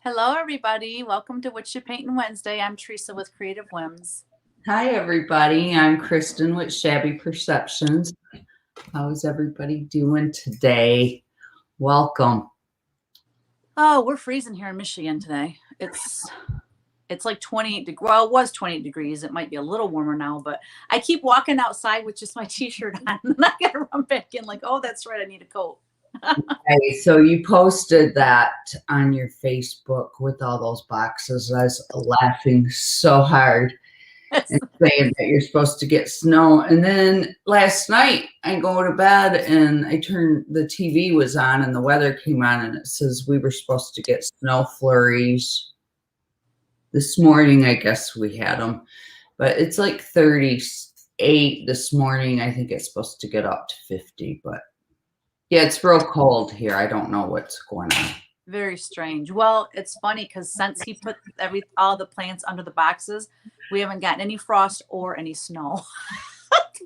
Hello, everybody. Welcome to Whatcha, Paintin Wednesday. I'm Teresa with Creative Whims. Hi, everybody. I'm Kristen with Shabby Perceptions. How's everybody doing today? Welcome. Oh, we're freezing here in Michigan today. It's like 28 degrees. Well, it was 28 degrees. It might be a little warmer now, but I keep walking outside with just my t-shirt on, and I gotta run back in like, oh, that's right, I need a coat. Hey, so you posted that on your Facebook with all those boxes. I was laughing so hard and saying that you're supposed to get snow. And then last night I go to bed and the TV was on and the weather came on and it says we were supposed to get snow flurries. This morning, I guess we had them, but it's like 38 this morning. I think it's supposed to get up to 50, but yeah, it's real cold here. I don't know what's going on. Very strange. Well, it's funny because since he put all the plants under the boxes, we haven't gotten any frost or any snow.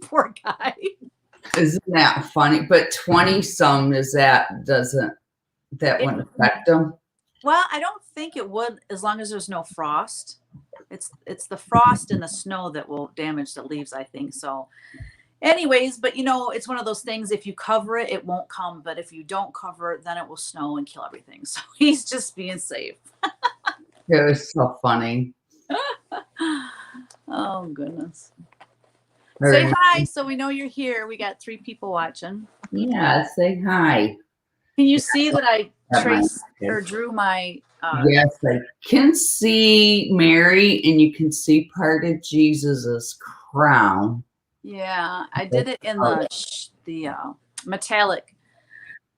Poor guy. Isn't that funny? But 20 some wouldn't affect them? Well, I don't think it would as long as there's no frost. It's the frost and the snow that will damage the leaves, I think. So anyways, but it's one of those things, if you cover it, it won't come. But if you don't cover it, then it will snow and kill everything. So he's just being safe. It was so funny. Oh, goodness. Say hi so we know you're here. We got 3 people watching. Yeah, say hi. Can you see that I traced or drew my... Yes, I can see Mary, and you can see part of Jesus's crown. Yeah, I did it in the metallic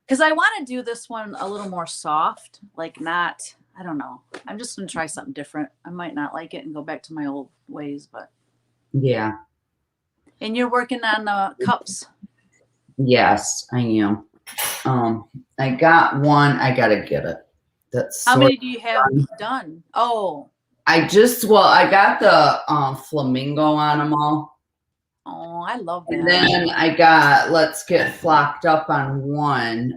because I want to do this one a little more soft, like not, I don't know. I'm just going to try something different. I might not like it and go back to my old ways, but. Yeah. And you're working on the cups? Yes, I am. I got one. I got to get it. How many do you have done? Oh. I got the flamingo on them all. Oh, I love that. And then I got Let's Get Flocked Up on one.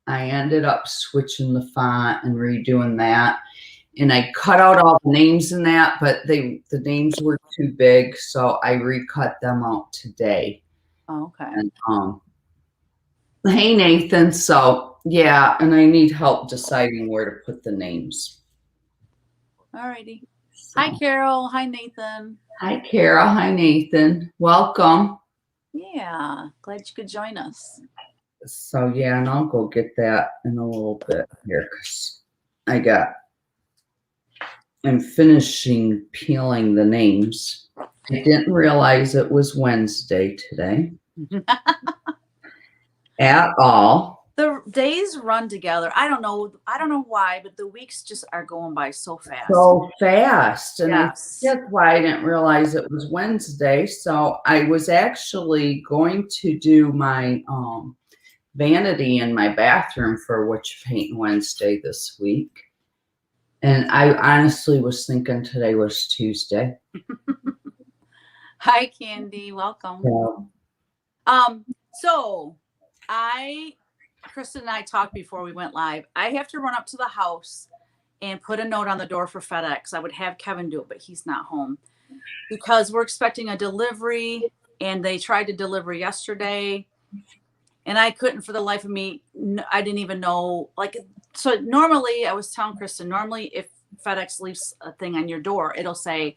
I ended up switching the font and redoing that. And I cut out all the names in that, but the names were too big, so I recut them out today. Oh, okay. And, hey, Nathan. So, yeah, and I need help deciding where to put the names. All righty. So. Hi, Carol. Hi, Nathan. Hi, Carol. Hi, Nathan. Welcome. Yeah, glad you could join us. So, yeah, and I'll go get that in a little bit here because I'm finishing peeling the names. I didn't realize it was Wednesday today. At all. The days run together. I don't know why, but the weeks just are going by so fast. So fast. And yes. That's why I didn't realize it was Wednesday. So I was actually going to do my vanity in my bathroom for Whatcha Paintin Wednesday this week. And I honestly was thinking today was Tuesday. Hi, Candy. Welcome. Yeah. So Kristen and I talked before we went live. I have to run up to the house and put a note on the door for FedEx. I would have Kevin do it, but he's not home because we're expecting a delivery, and they tried to deliver yesterday, and I couldn't for the life of me. I didn't even know. So normally, I was telling Kristen, normally if FedEx leaves a thing on your door, it'll say,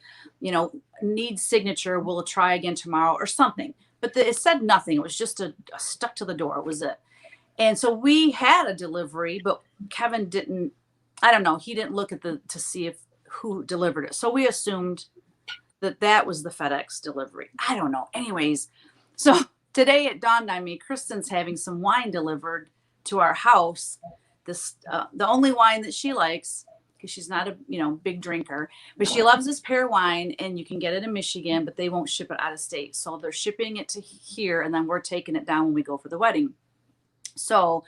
needs signature. We'll try again tomorrow or something. But it said nothing. It was just a stuck to the door. It was it. And so we had a delivery, but Kevin didn't, I don't know. He didn't look at to see who delivered it. So we assumed that was the FedEx delivery. I don't know. Anyways, so today it dawned on me, Kristen's having some wine delivered to our house. The only wine that she likes, because she's not a big drinker, but she loves this pear wine, and you can get it in Michigan, but they won't ship it out of state. So they're shipping it to here, and then we're taking it down when we go for the wedding. So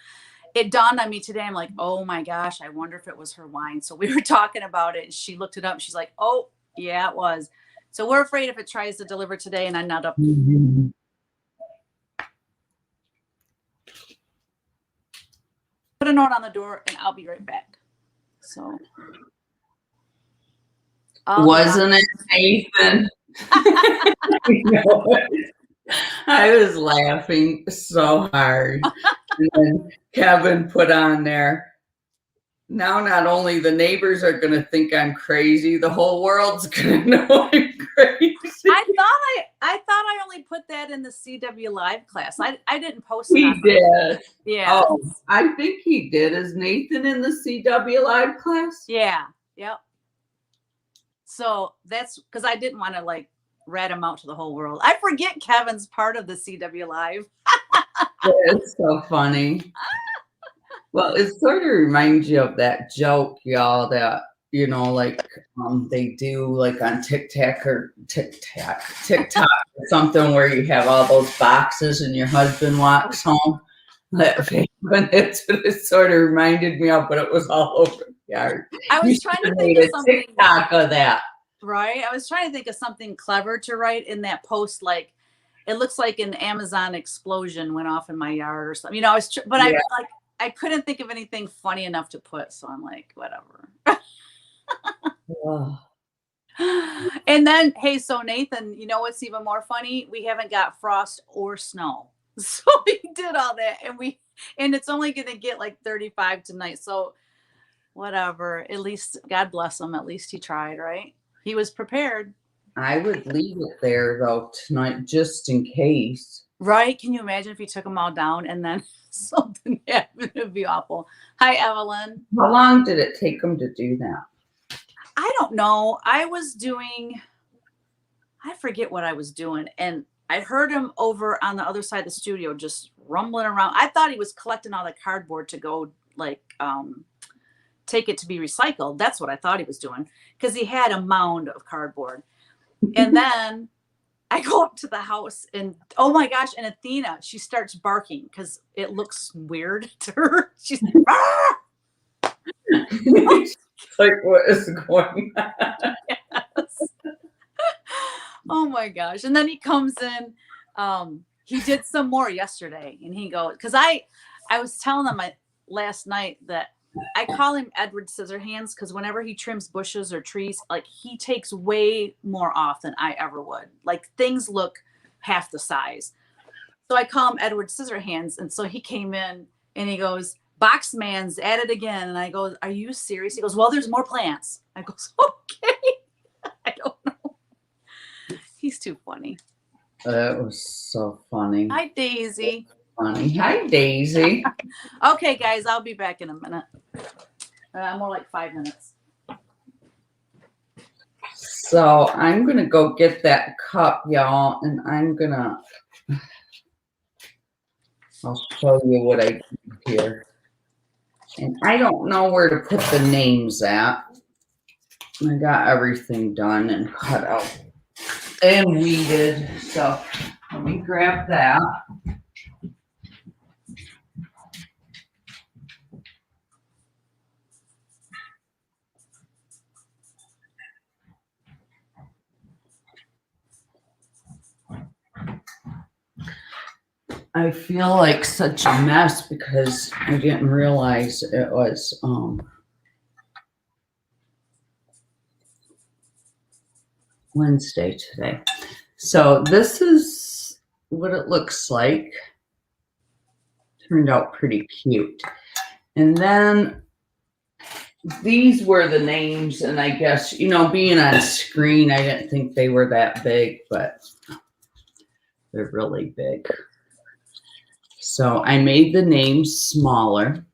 it dawned on me today. I'm like, oh my gosh, I wonder if it was her wine. So we were talking about it, and she looked it up. She's like, oh yeah, it was. So we're afraid if it tries to deliver today and I'm not up. Mm-hmm. Put a note on the door, and I'll be right back. So wasn't it, Nathan? I was laughing so hard. And then Kevin put on there, now not only the neighbors are going to think I'm crazy, the whole world's going to know I'm crazy. I thought I only put that in the CW Live class. I didn't post it. He did. Yeah. Oh, I think he did. Is Nathan in the CW Live class? Yeah. Yep. So that's because I didn't want to like rat him out to the whole world. I forget Kevin's part of the CW Live. It's so funny. Well, it sort of reminds you of that joke, y'all, that, you know, like they do like on TikTok or something where you have all those boxes and your husband walks home. That's what it sort of reminded me of, but it was all over the yard. I was trying to think of something. TikTok of that. Right. I was trying to think of something clever to write in that post, like it looks like an Amazon explosion went off in my yard or something. You know, I couldn't think of anything funny enough to put, so I'm like, whatever. Oh. And then, hey, so Nathan, you know what's even more funny? We haven't got frost or snow. So we did all that and it's only going to get like 35 tonight. So whatever, at least God bless him. At least he tried, right? He was prepared. I would leave it there though tonight just in case. Right? Can you imagine if he took them all down and then something happened? It'd be awful. Hi, Evelyn. How long did it take them to do that? I don't know. I forget what I was doing. And I heard him over on the other side of the studio just rumbling around. I thought he was collecting all the cardboard to go like take it to be recycled. That's what I thought he was doing because he had a mound of cardboard. And then I go up to the house and oh my gosh, and Athena, she starts barking because it looks weird to her. She's like, ah! Like, what is going on? Yes. Oh my gosh. And then he comes in. He did some more yesterday and he goes, because I was telling him last night that I call him Edward Scissorhands because whenever he trims bushes or trees, like he takes way more off than I ever would. Like things look half the size. So I call him Edward Scissorhands. And so he came in and he goes, Boxman's at it again. And I go, are you serious? He goes, well, there's more plants. I go, okay. I don't know. He's too funny. That was so funny. Hi, Daisy. Funny. Hi, Daisy. Okay, guys, I'll be back in a minute. More like 5 minutes. So I'm going to go get that cup, y'all, and I'll show you what I did here. And I don't know where to put the names at. I got everything done and cut out and weeded. So let me grab that. I feel like such a mess because I didn't realize it was Wednesday today. So this is what it looks like. Turned out pretty cute. And then these were the names, and I guess, you know, being on screen, I didn't think they were that big, but they're really big. So I made the names smaller.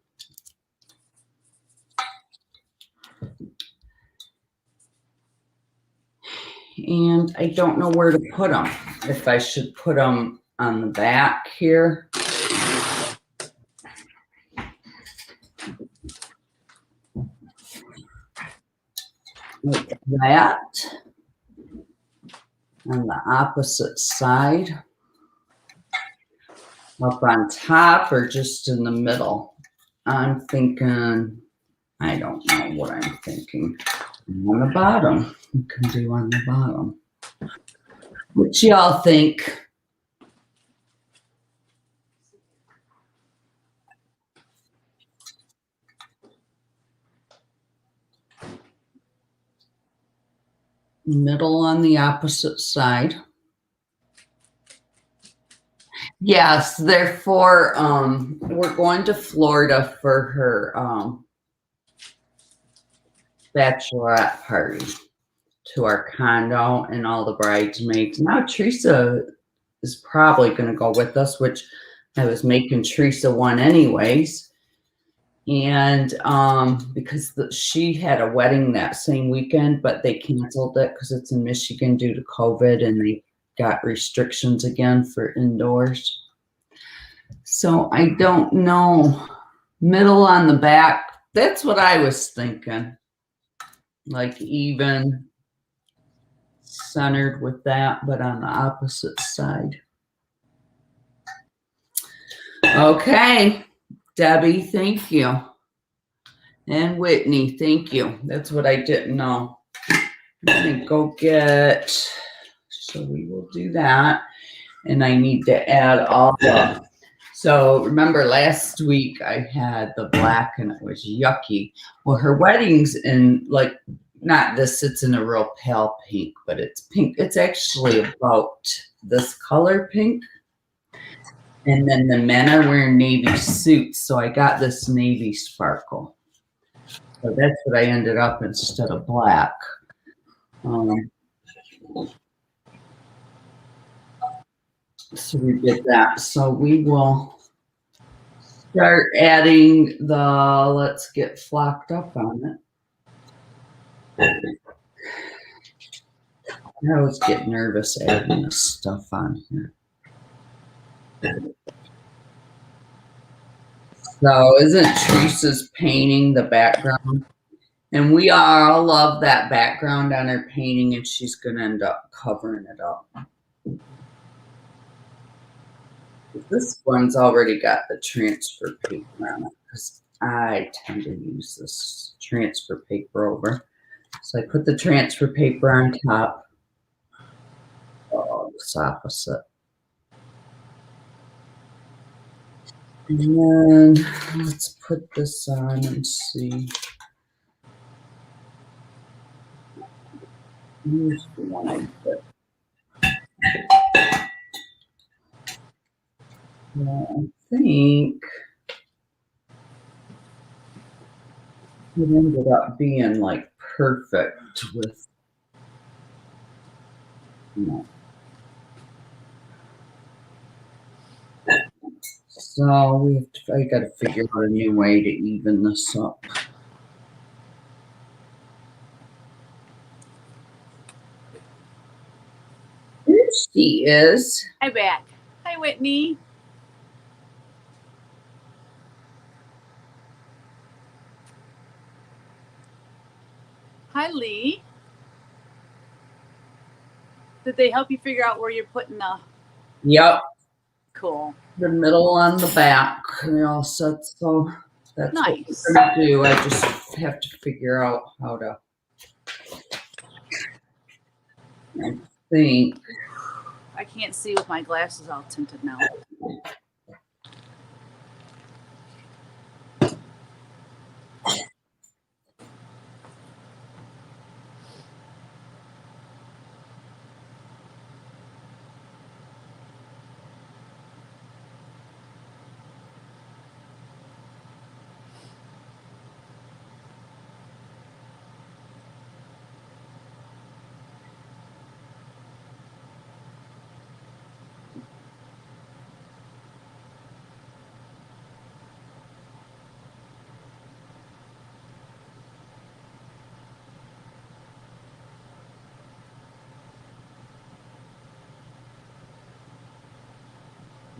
And I don't know where to put them. If I should put them on the back here. Like that. On the opposite side. Up on top or just in the middle? I'm thinking, I don't know what I'm thinking. On the bottom. You can do on the bottom. What y'all think? Middle on the opposite side. Yes, therefore, we're going to Florida for her bachelorette party to our condo and all the bridesmaids. Now Teresa is probably going to go with us, which I was making Teresa one anyways. And because she had a wedding that same weekend, but they canceled it because it's in Michigan due to COVID and they got restrictions again for indoors. So I don't know. Middle on the back. That's what I was thinking. Like even centered with that, but on the opposite side. Okay. Debbie, thank you. And Whitney, thank you. That's what I didn't know. Let me go get, so we will do that. And I need to add all the, so remember last week I had the black and it was yucky. Well, her wedding's in like, not this, it's in a real pale pink, but it's pink. It's actually about this color pink. And then the men are wearing navy suits. So I got this navy sparkle. So that's what I ended up instead of black. So we did that. So we will start adding the, let's get flocked up on it. I always get nervous adding this stuff on here. So isn't Teresa's painting the background? And we all love that background on her painting, and she's going to end up covering it up. This one's already got the transfer paper on it because I tend to use this transfer paper over. So I put the transfer paper on top. Oh, it's opposite. And then let's put this on and see. Here's the one I put. I think it ended up being like perfect with, you know. So we have to, I got to figure out a new way to even this up. There she is. Hi, back. Hi, Whitney. Hi, Lee. Did they help you figure out where you're putting the? Yep. Cool. The middle on the back. They're all set. So that's nice. What we're going to do. I just have to figure out how to. I think. I can't see with my glasses all tinted now.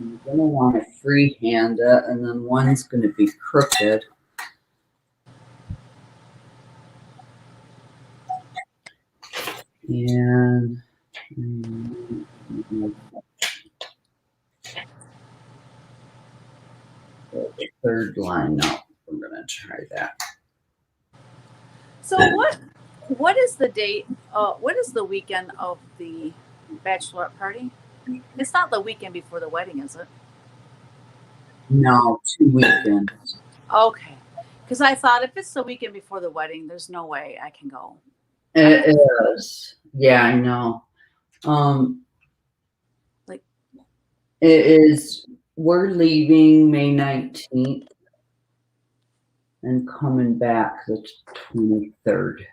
You're going to want to freehand it, and then one's going to be crooked. And the third line up. We're going to try that. So what is the date? What is the weekend of the bachelorette party? It's not the weekend before the wedding, is it? No, 2 weekends. Okay. Because I thought if it's the weekend before the wedding, there's no way I can go. It is. Yeah, I know. Like, it is. We're leaving May 19th and coming back the 23rd.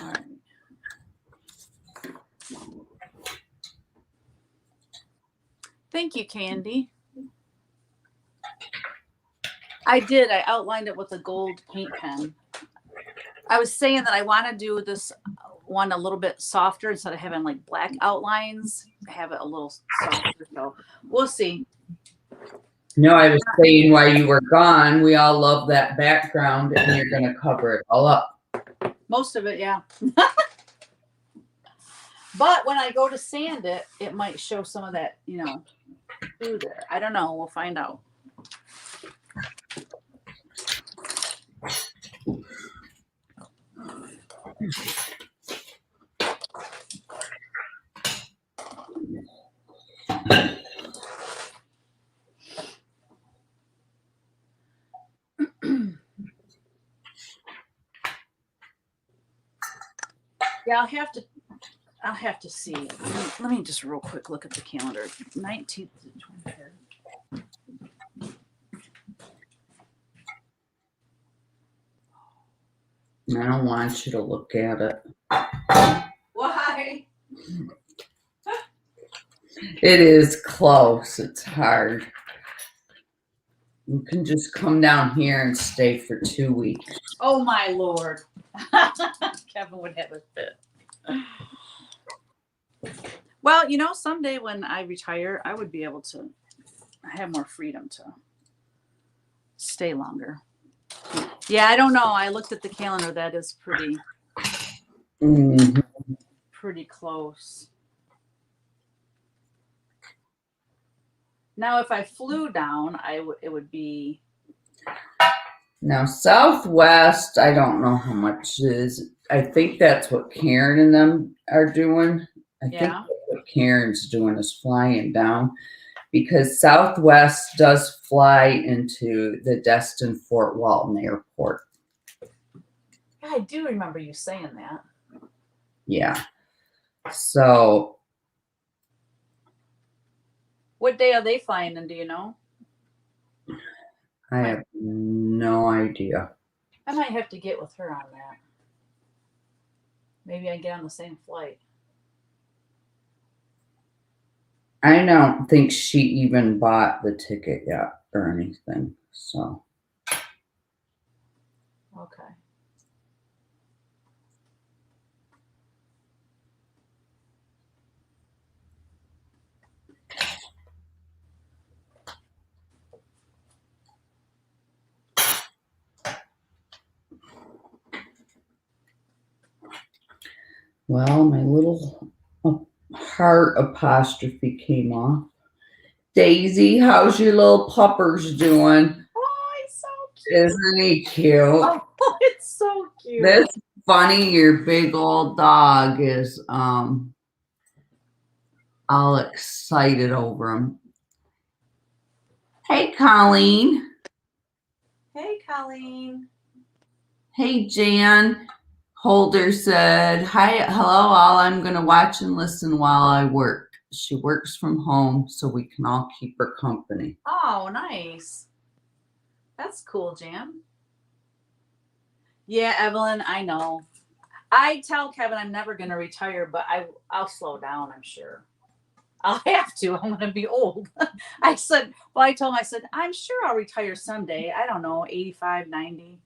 all right. Thank you, Candy. I did. I outlined it with a gold paint pen. I was saying that I want to do this one a little bit softer instead of having like black outlines. Have it a little softer. So we'll see. No, I was saying while you were gone, we all love that background and you're going to cover it all up. Most of it, yeah. But when I go to sand it, it might show some of that, through there. I don't know. We'll find out. Yeah, I'll have to see. Let me just real quick look at the calendar. 19th to 23rd. I don't want you to look at it. Why? It is close. It's hard. You can just come down here and stay for 2 weeks. Oh my Lord. Kevin would have a fit. Well, someday when I retire, I would be able to have more freedom to stay longer. Yeah, I don't know. I looked at the calendar. That is pretty close. Now, if I flew down, it would be. Now, Southwest, I don't know how much it is. I think that's what Karen and them are doing. I think that's what Karen's doing is flying down, because Southwest does fly into the Destin Fort Walton Airport. Yeah, I do remember you saying that. Yeah. So. What day are they flying in? Do you know? I have no idea. I might have to get with her on that. Maybe I get on the same flight. I don't think she even bought the ticket yet or anything. So. Okay. Well, my little heart apostrophe came off. Daisy, how's your little puppers doing? Oh, he's so cute. Isn't he cute? Oh, it's so cute. That's funny. Your big old dog is all excited over him. Hey, Colleen. Hey, Colleen. Hey, Jan. Holder said, hello all. I'm going to watch and listen while I work. She works from home, so we can all keep her company. Oh, nice. That's cool, Jan. Yeah, Evelyn, I know. I tell Kevin I'm never going to retire, but I'll slow down, I'm sure. I'll have to. I'm going to be old. I told him, I'm sure I'll retire someday. I don't know, 85, 90.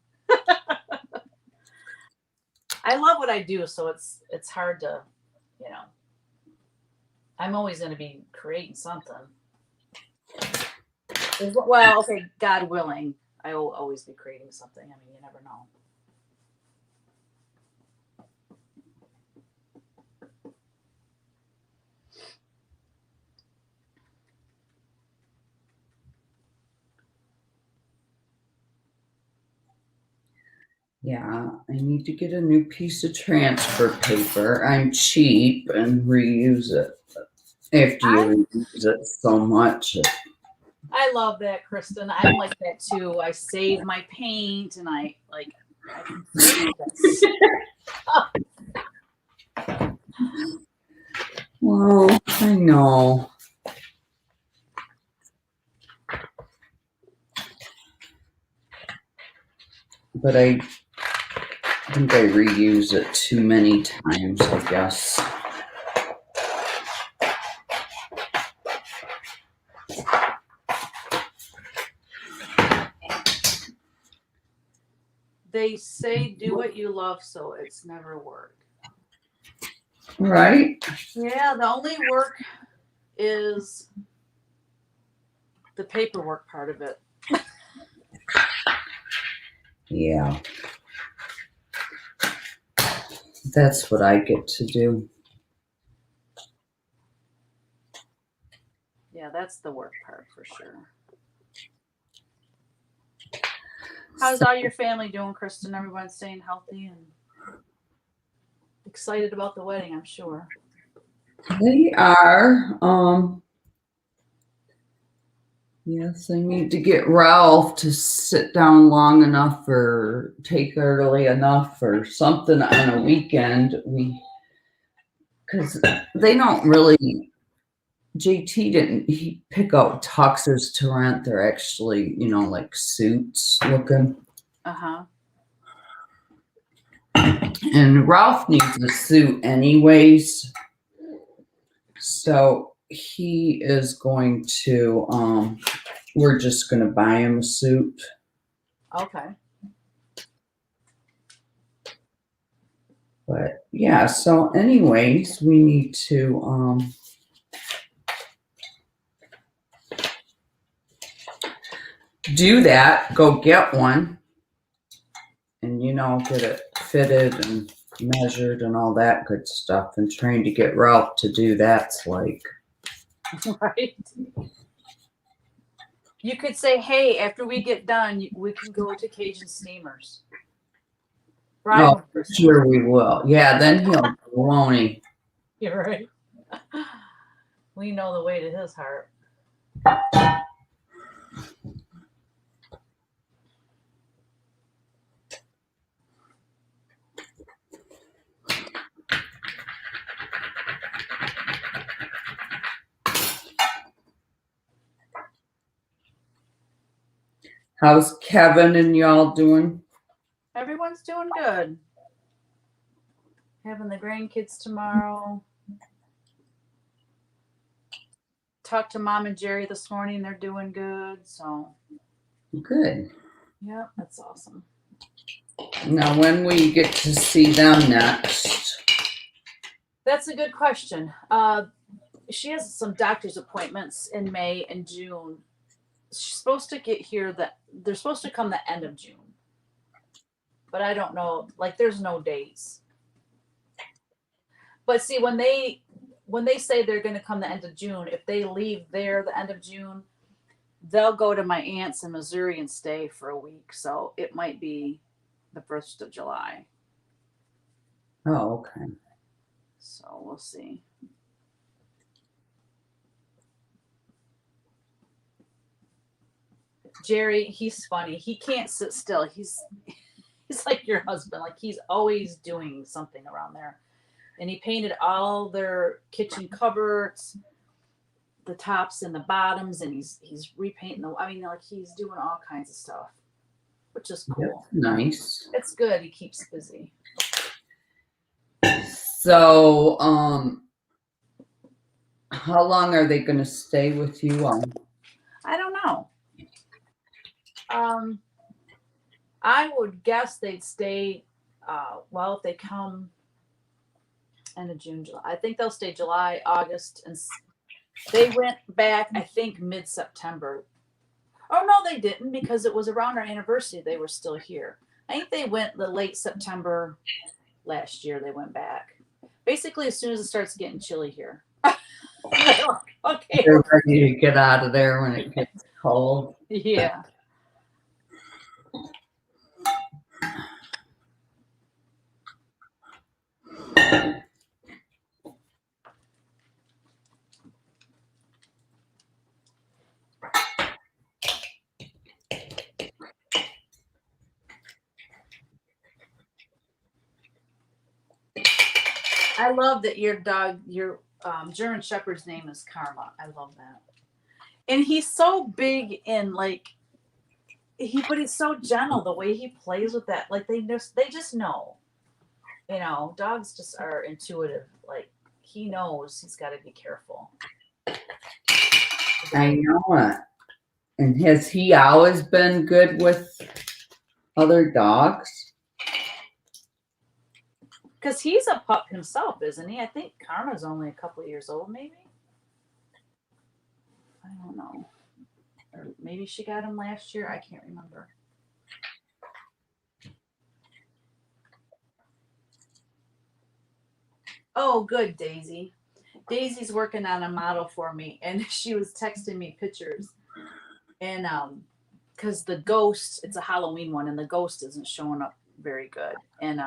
I love what I do, so it's hard to, I'm always going to be creating something. Well, okay, God willing, I will always be creating something. I mean, you never know. Yeah, I need to get a new piece of transfer paper. I'm cheap and reuse it after you reuse it so much. I love that, Kristen. I'm like that too. I save my paint and I conserve this. Well, I know. But I think I reuse it too many times, I guess. They say do what you love, so it's never work. Right? Yeah, the only work is the paperwork part of it. Yeah. That's what I get to do. Yeah, that's the work part for sure. How's all your family doing, Kristen? Everyone staying healthy and excited about the wedding, I'm sure. They are. Yes, I need to get Ralph to sit down long enough or take early enough or something on a weekend. Because they don't really. JT didn't he pick out tuxes to rent. They're actually, like suits looking. Uh-huh. And Ralph needs a suit anyways. So he is going to, we're just going to buy him a suit. Okay. But yeah, so anyways, we need to, do that, go get one, and get it fitted and measured and all that good stuff. And trying to get Ralph to do that's like Right. You could say, hey, after we get done, we can go to Cajun Steamers. Right. Oh, sure we will. Yeah, then he'll go, won't he? You're right. We know the way to his heart. How's Kevin and y'all doing? Everyone's doing good. Having the grandkids tomorrow. Talked to Mom and Jerry this morning. They're doing good. So Good. yeah, that's awesome. Now, when we get to see them next? That's a good question. She has some doctor's appointments in May and June. She's supposed to get here they're supposed to come the end of June. But I don't know, like there's no dates. But see, when they say they're going to come the end of June, if they leave there the end of June, they'll go to my aunt's in Missouri and stay for a week. So it might be the 1st of July. Oh, okay. So we'll see. Jerry, he's funny. He can't sit still. He's like your husband. Like he's always doing something around there. And he painted all their kitchen cupboards, the tops and the bottoms, and he's repainting he's doing all kinds of stuff, which is cool. That's nice. It's good. He keeps busy. So, how long are they going to stay with you? I don't know. I would guess they'd stay. If they come end of June, July, I think they'll stay July, August, and they went back. I think mid-September. Oh no, they didn't because it was around our anniversary. They were still here. I think they went the late September last year. They went back. Basically, as soon as it starts getting chilly here. Okay. They're ready to get out of there when it gets cold. Yeah. I love that your dog, your German Shepherd's name is Karma. I love that. And he's so big and like but he's so gentle the way he plays with that. Like they just know. You know, dogs just are intuitive. Like he knows he's got to be careful. I know it. And has he always been good with other dogs? Because he's a pup himself, isn't he? I think Karma's only a couple of years old, maybe. I don't know. Or maybe she got him last year. I can't remember. Oh, good, Daisy. Daisy's working on a model for me, and she was texting me pictures. And because the ghost, it's a Halloween one, and the ghost isn't showing up very good. And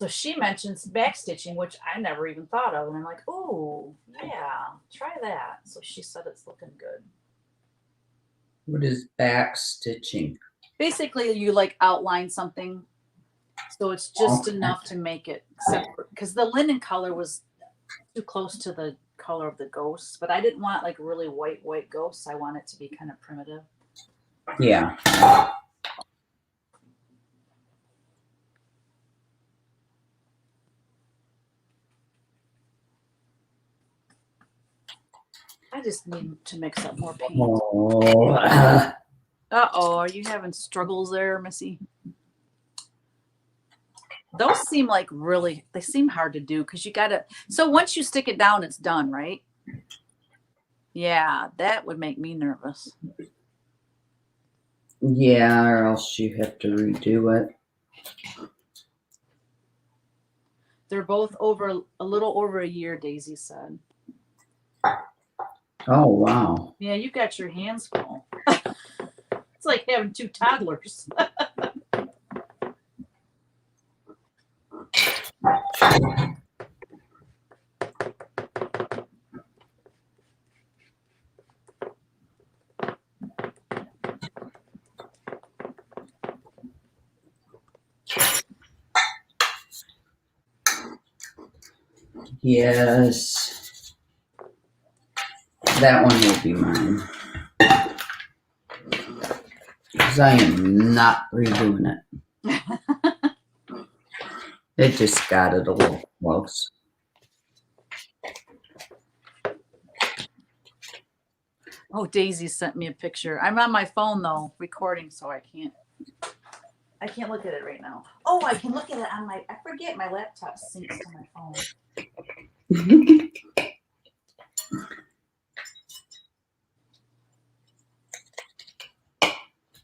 so she mentions backstitching, which I never even thought of. And I'm like, oh, yeah, try that. So she said it's looking good. What is backstitching? Basically, you like outline something. So it's just enough to make it separate. Because the linen color was too close to the color of the ghosts. But I didn't want like really white ghosts. I want it to be kind of primitive. Yeah. I just need to mix up more paint. Oh. Uh-oh, are you having struggles there, Missy? Those seem like really, they seem hard to do because you got to, so once you stick it down, it's done, right? Yeah, that would make me nervous. Yeah, or else you have to redo it. They're both over a little over a year, Daisy said. Oh, wow. Yeah, you got your hands full. It's like having two toddlers. Yes. That one will be mine. Because I am not redoing it. It just got it a little close. Oh, Daisy sent me a picture. I'm on my phone though, recording, so I can't look at it right now. Oh, I can look at it on I forget my laptop syncs to my phone.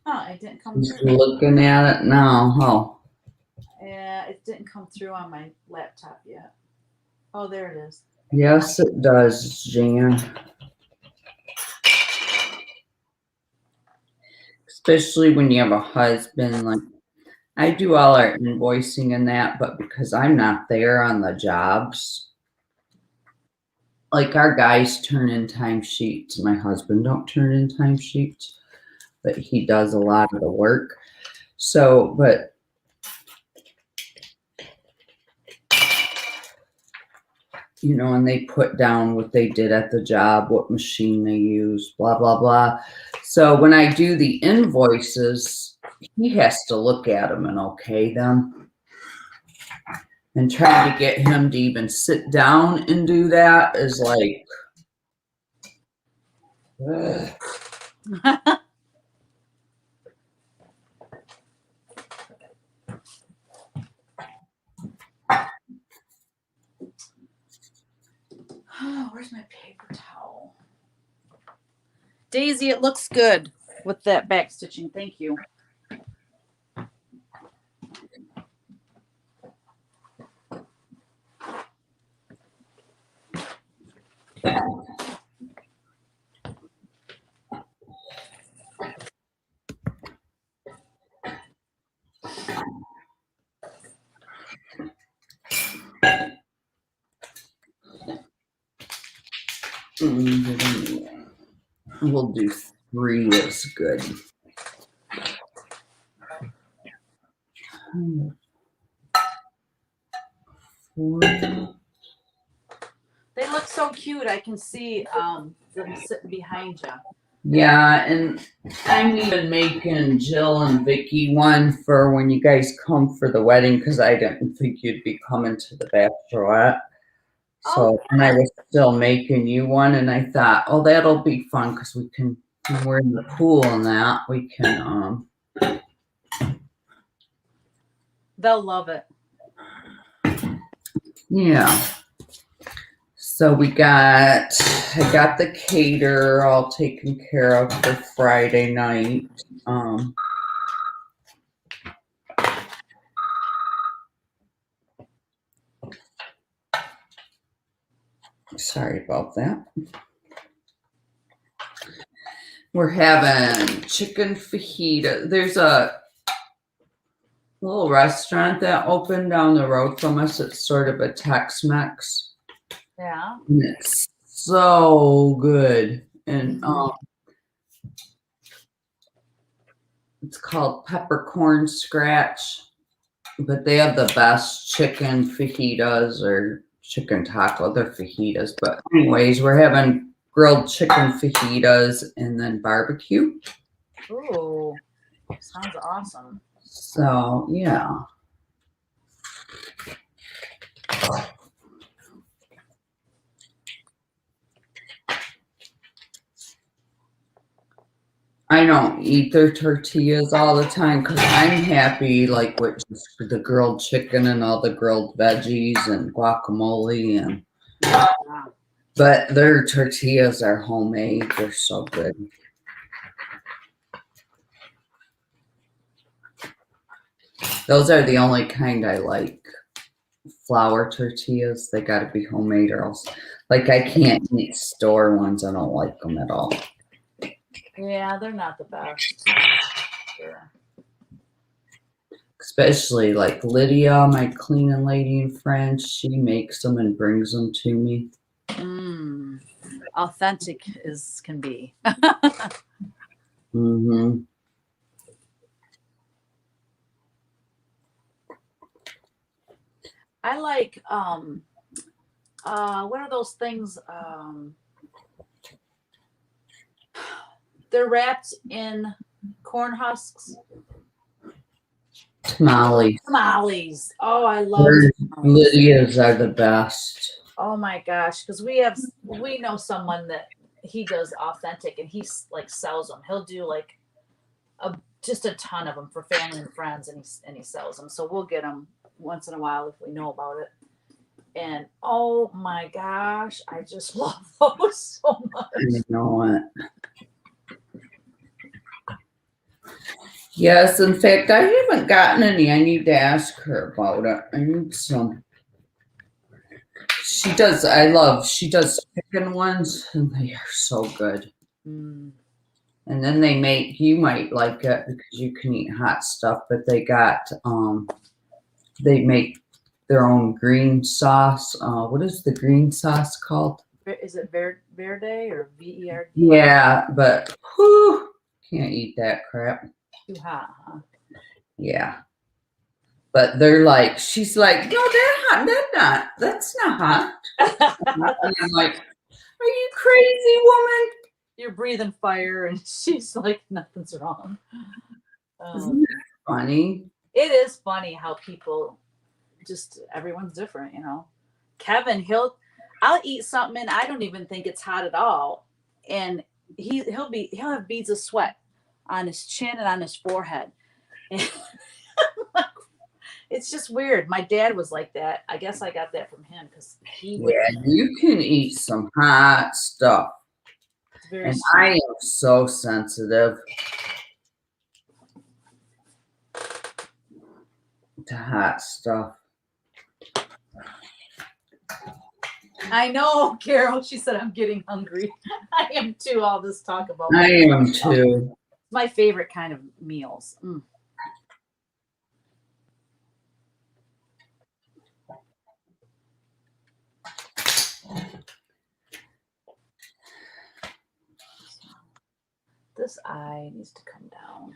Oh, it didn't come Just through. looking at it now. Oh. Yeah, it didn't come through on my laptop yet. Oh, there it is. Yes, it does, Jan. Especially when you have a husband. Like, I do all our invoicing and that, but because I'm not there on the jobs, like our guys turn in timesheets. My husband don't turn in timesheets, but he does a lot of the work. So, but you know, and they put down what they did at the job, what machine they used, blah, blah, blah. So when I do the invoices, he has to look at them and okay them. And trying to get him to even sit down and do that is like, Oh, where's my paper towel? Daisy, it looks good with that back stitching. Thank you. we'll do 3 is good. 4. They look so cute. I can see them sitting behind you. Yeah, and I'm even making Jill and Vicky one for when you guys come for the wedding because I didn't think you'd be coming to the bachelorette. So, and I was still making you one, and I thought, oh, that'll be fun because we can, when we're in the pool and that, we can, They'll love it. yeah. So I got the caterer all taken care of for Friday night. Sorry about that. We're having chicken fajita. There's a little restaurant that opened down the road from us. It's sort of a Tex-Mex. Yeah. And it's so good. And it's called Peppercorn Scratch. But they have the best chicken fajitas or chicken taco. They're fajitas. But anyways, we're having grilled chicken fajitas and then barbecue. Ooh, sounds awesome. So, yeah. I don't eat their tortillas all the time because I'm happy like with just the grilled chicken and all the grilled veggies and guacamole and but their tortillas are homemade. They're so good. Those are the only kind I like. Flour tortillas, they got to be homemade or else like I can't eat store ones. I don't like them at all. Yeah, they're not the best. Sure. Especially like Lydia, my cleaning lady and friend, she makes them and brings them to me. Authentic as can be. Mm-hmm. I like what are those things? They're wrapped in corn husks. Tamales. Tamales. Oh, I love tamales. Lydia's are the best. Oh my gosh, because we know someone that he does authentic and he's like sells them. He'll do like just a ton of them for family and friends, and he sells them. So we'll get them once in a while if we know about it. And oh my gosh, I just love those so much. I know it. Yes, in fact, I haven't gotten any. I need to ask her about it. I need some. She does chicken ones, and they are so good. And then they make, you might like it because you can eat hot stuff, but they make their own green sauce. What is the green sauce called? Is it Verde or VERD? Yeah, but whew, can't eat that crap. Too hot, huh? Yeah. But they're like, she's like, no, they're hot. That's not hot. And I'm like, are you crazy, woman? You're breathing fire, and she's like, nothing's wrong. Isn't that funny? It is funny how people everyone's different, you know. Kevin, I'll eat something and I don't even think it's hot at all, and he'll have beads of sweat on his chin and on his forehead. And it's just weird. My dad was like that. I guess I got that from him because you can eat some hot stuff. And I am so sensitive to hot stuff. I know, Carol. She said, I'm getting hungry. I am too, all this talk about I am too. My favorite kind of meals. This eye needs to come down.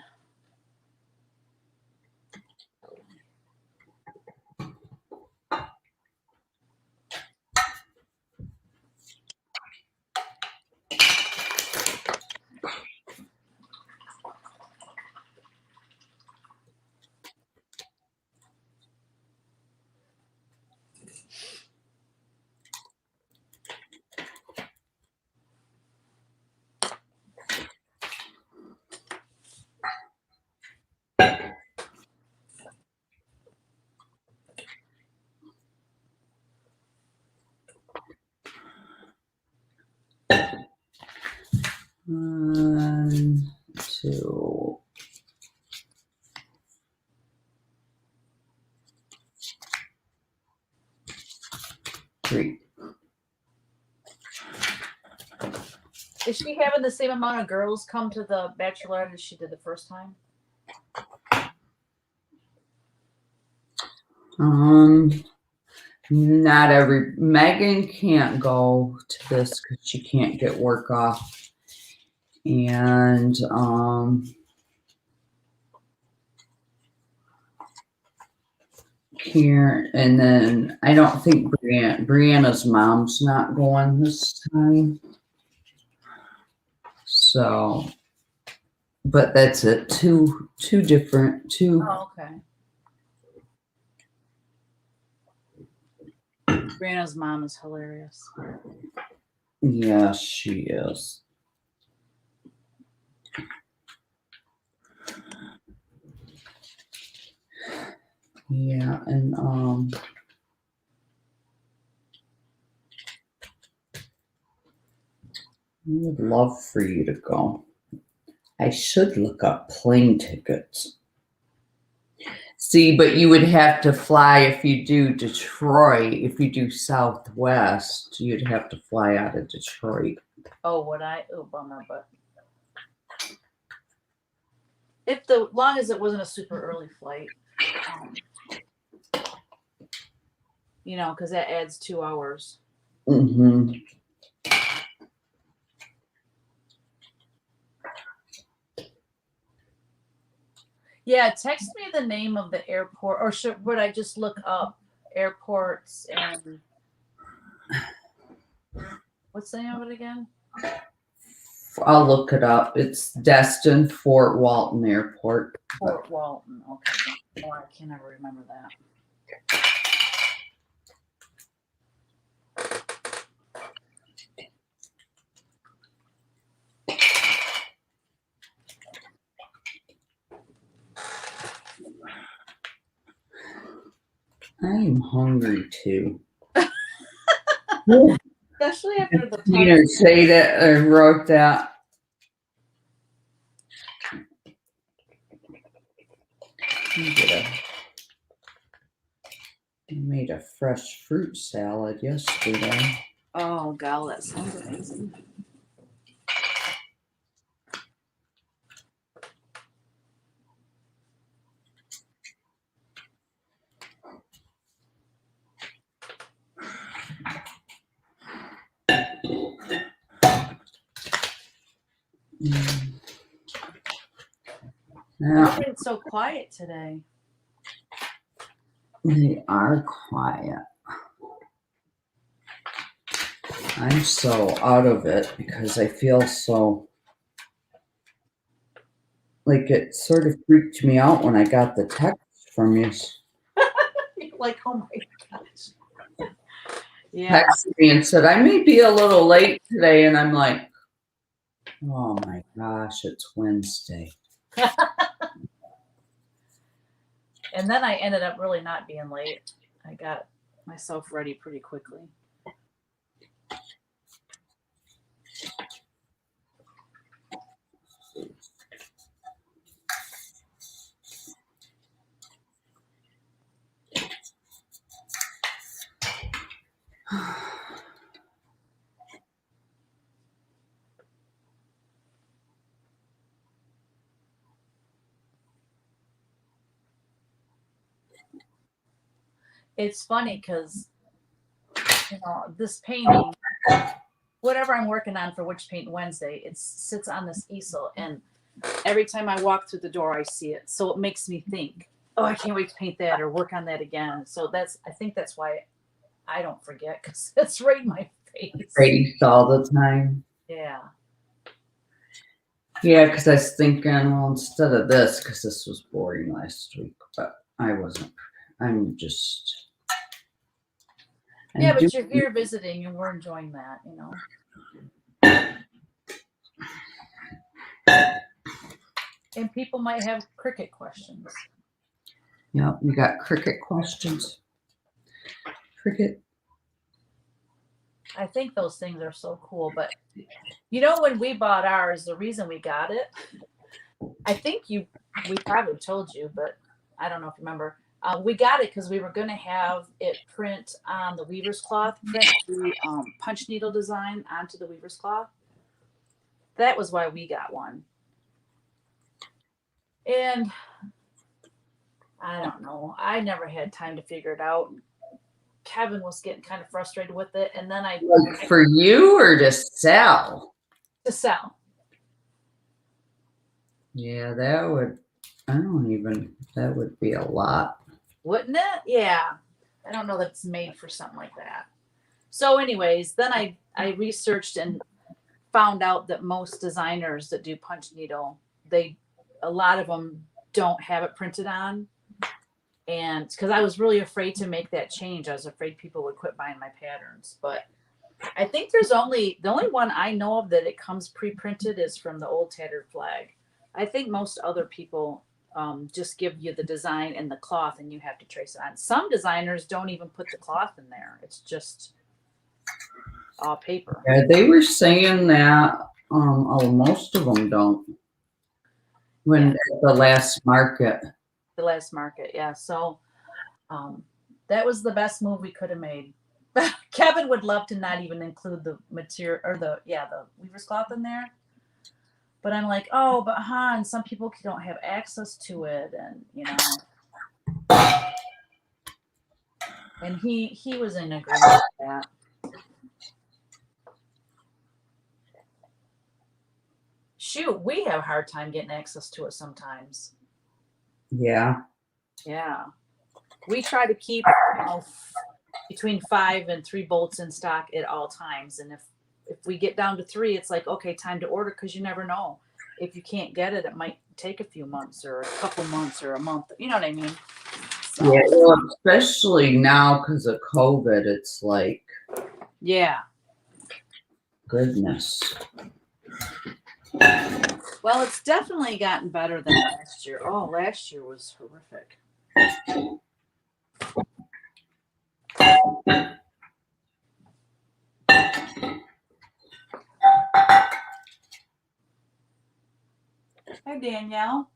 2, 3. Is she having the same amount of girls come to the bachelorette as she did the first time? Not every. Megan can't go to this because she can't get work off, and Karen, and then I don't think Brianna's mom's not going this time. So, but that's it. Two different. Oh, okay. Brianna's mom is hilarious. Yeah, she is. Yeah, and I would love for you to go. I should look up plane tickets. See, but you would have to fly if you do Detroit. If you do Southwest, you'd have to fly out of Detroit. Oh, would I? Oh, bummer, but if the long as it wasn't a super early flight, you know, because that adds 2 hours. Mm-hmm. Yeah, text me the name of the airport, or would I just look up airports and what's the name of it again? I'll look it up. It's Destin Fort Walton Airport. Fort Walton. Okay. Oh, I can never remember that. I'm hungry too. Especially after the Peter say that I wrote that. I made a fresh fruit salad yesterday. Oh, gal, that sounds amazing. Now, It's so quiet today. they are quiet. I'm so out of it because I feel so like it sort of freaked me out when I got the text from you. Like, oh my gosh. Yeah. Texted me and said, I may be a little late today. And I'm like, oh my gosh, it's Wednesday. And then I ended up really not being late. I got myself ready pretty quickly. It's funny because, you know, this painting, whatever I'm working on for Witch Paint Wednesday, it sits on this easel, and every time I walk through the door, I see it. So it makes me think, oh, I can't wait to paint that or work on that again. So I think that's why I don't forget, because it's right in my face. Face all the time. Yeah. Yeah, because I was thinking, well, instead of this, because this was boring last week, but I wasn't. I'm just. Yeah, but you're here visiting, and we're enjoying that, you know. And people might have cricket questions. Yeah, we got cricket questions. Cricket. I think those things are so cool. But you know, when we bought ours, the reason we got it I think we probably told you, but I don't know if you remember. We got it because we were going to have it print on the weaver's cloth, print the punch needle design onto the weaver's cloth. That was why we got one. And I don't know. I never had time to figure it out. Kevin was getting kind of frustrated with it, and then Like for you or to sell? To sell. Yeah, that would. That would be a lot. Wouldn't it? Yeah. I don't know that it's made for something like that. So, anyways, then I researched and found out that most designers that do punch needle, a lot of them don't have it printed on. And because I was really afraid to make that change, I was afraid people would quit buying my patterns. But I think the only one I know of that it comes pre-printed is from the old tattered flag. I think most other people just give you the design and the cloth, and you have to trace it on. Some designers don't even put the cloth in there; it's just all paper. Yeah, they were saying that. Most of them don't. When at the last market. The last market, yeah. So that was the best move we could have made. Kevin would love to not even include the material or the weaver's cloth in there. But I'm like, oh, but Han, some people don't have access to it, and and he was in agreement with that. Shoot, we have a hard time getting access to it sometimes. Yeah. Yeah. We try to keep between 5 and 3 bolts in stock at all times. And if we get down to 3, it's like, okay, time to order, because you never know. If you can't get it, it might take a few months or a couple months or a month. You know what I mean? So, Yeah, well, especially now because of COVID, it's like, yeah. Goodness. Well, it's definitely gotten better than last year. Oh, last year was horrific. Hi, Danielle.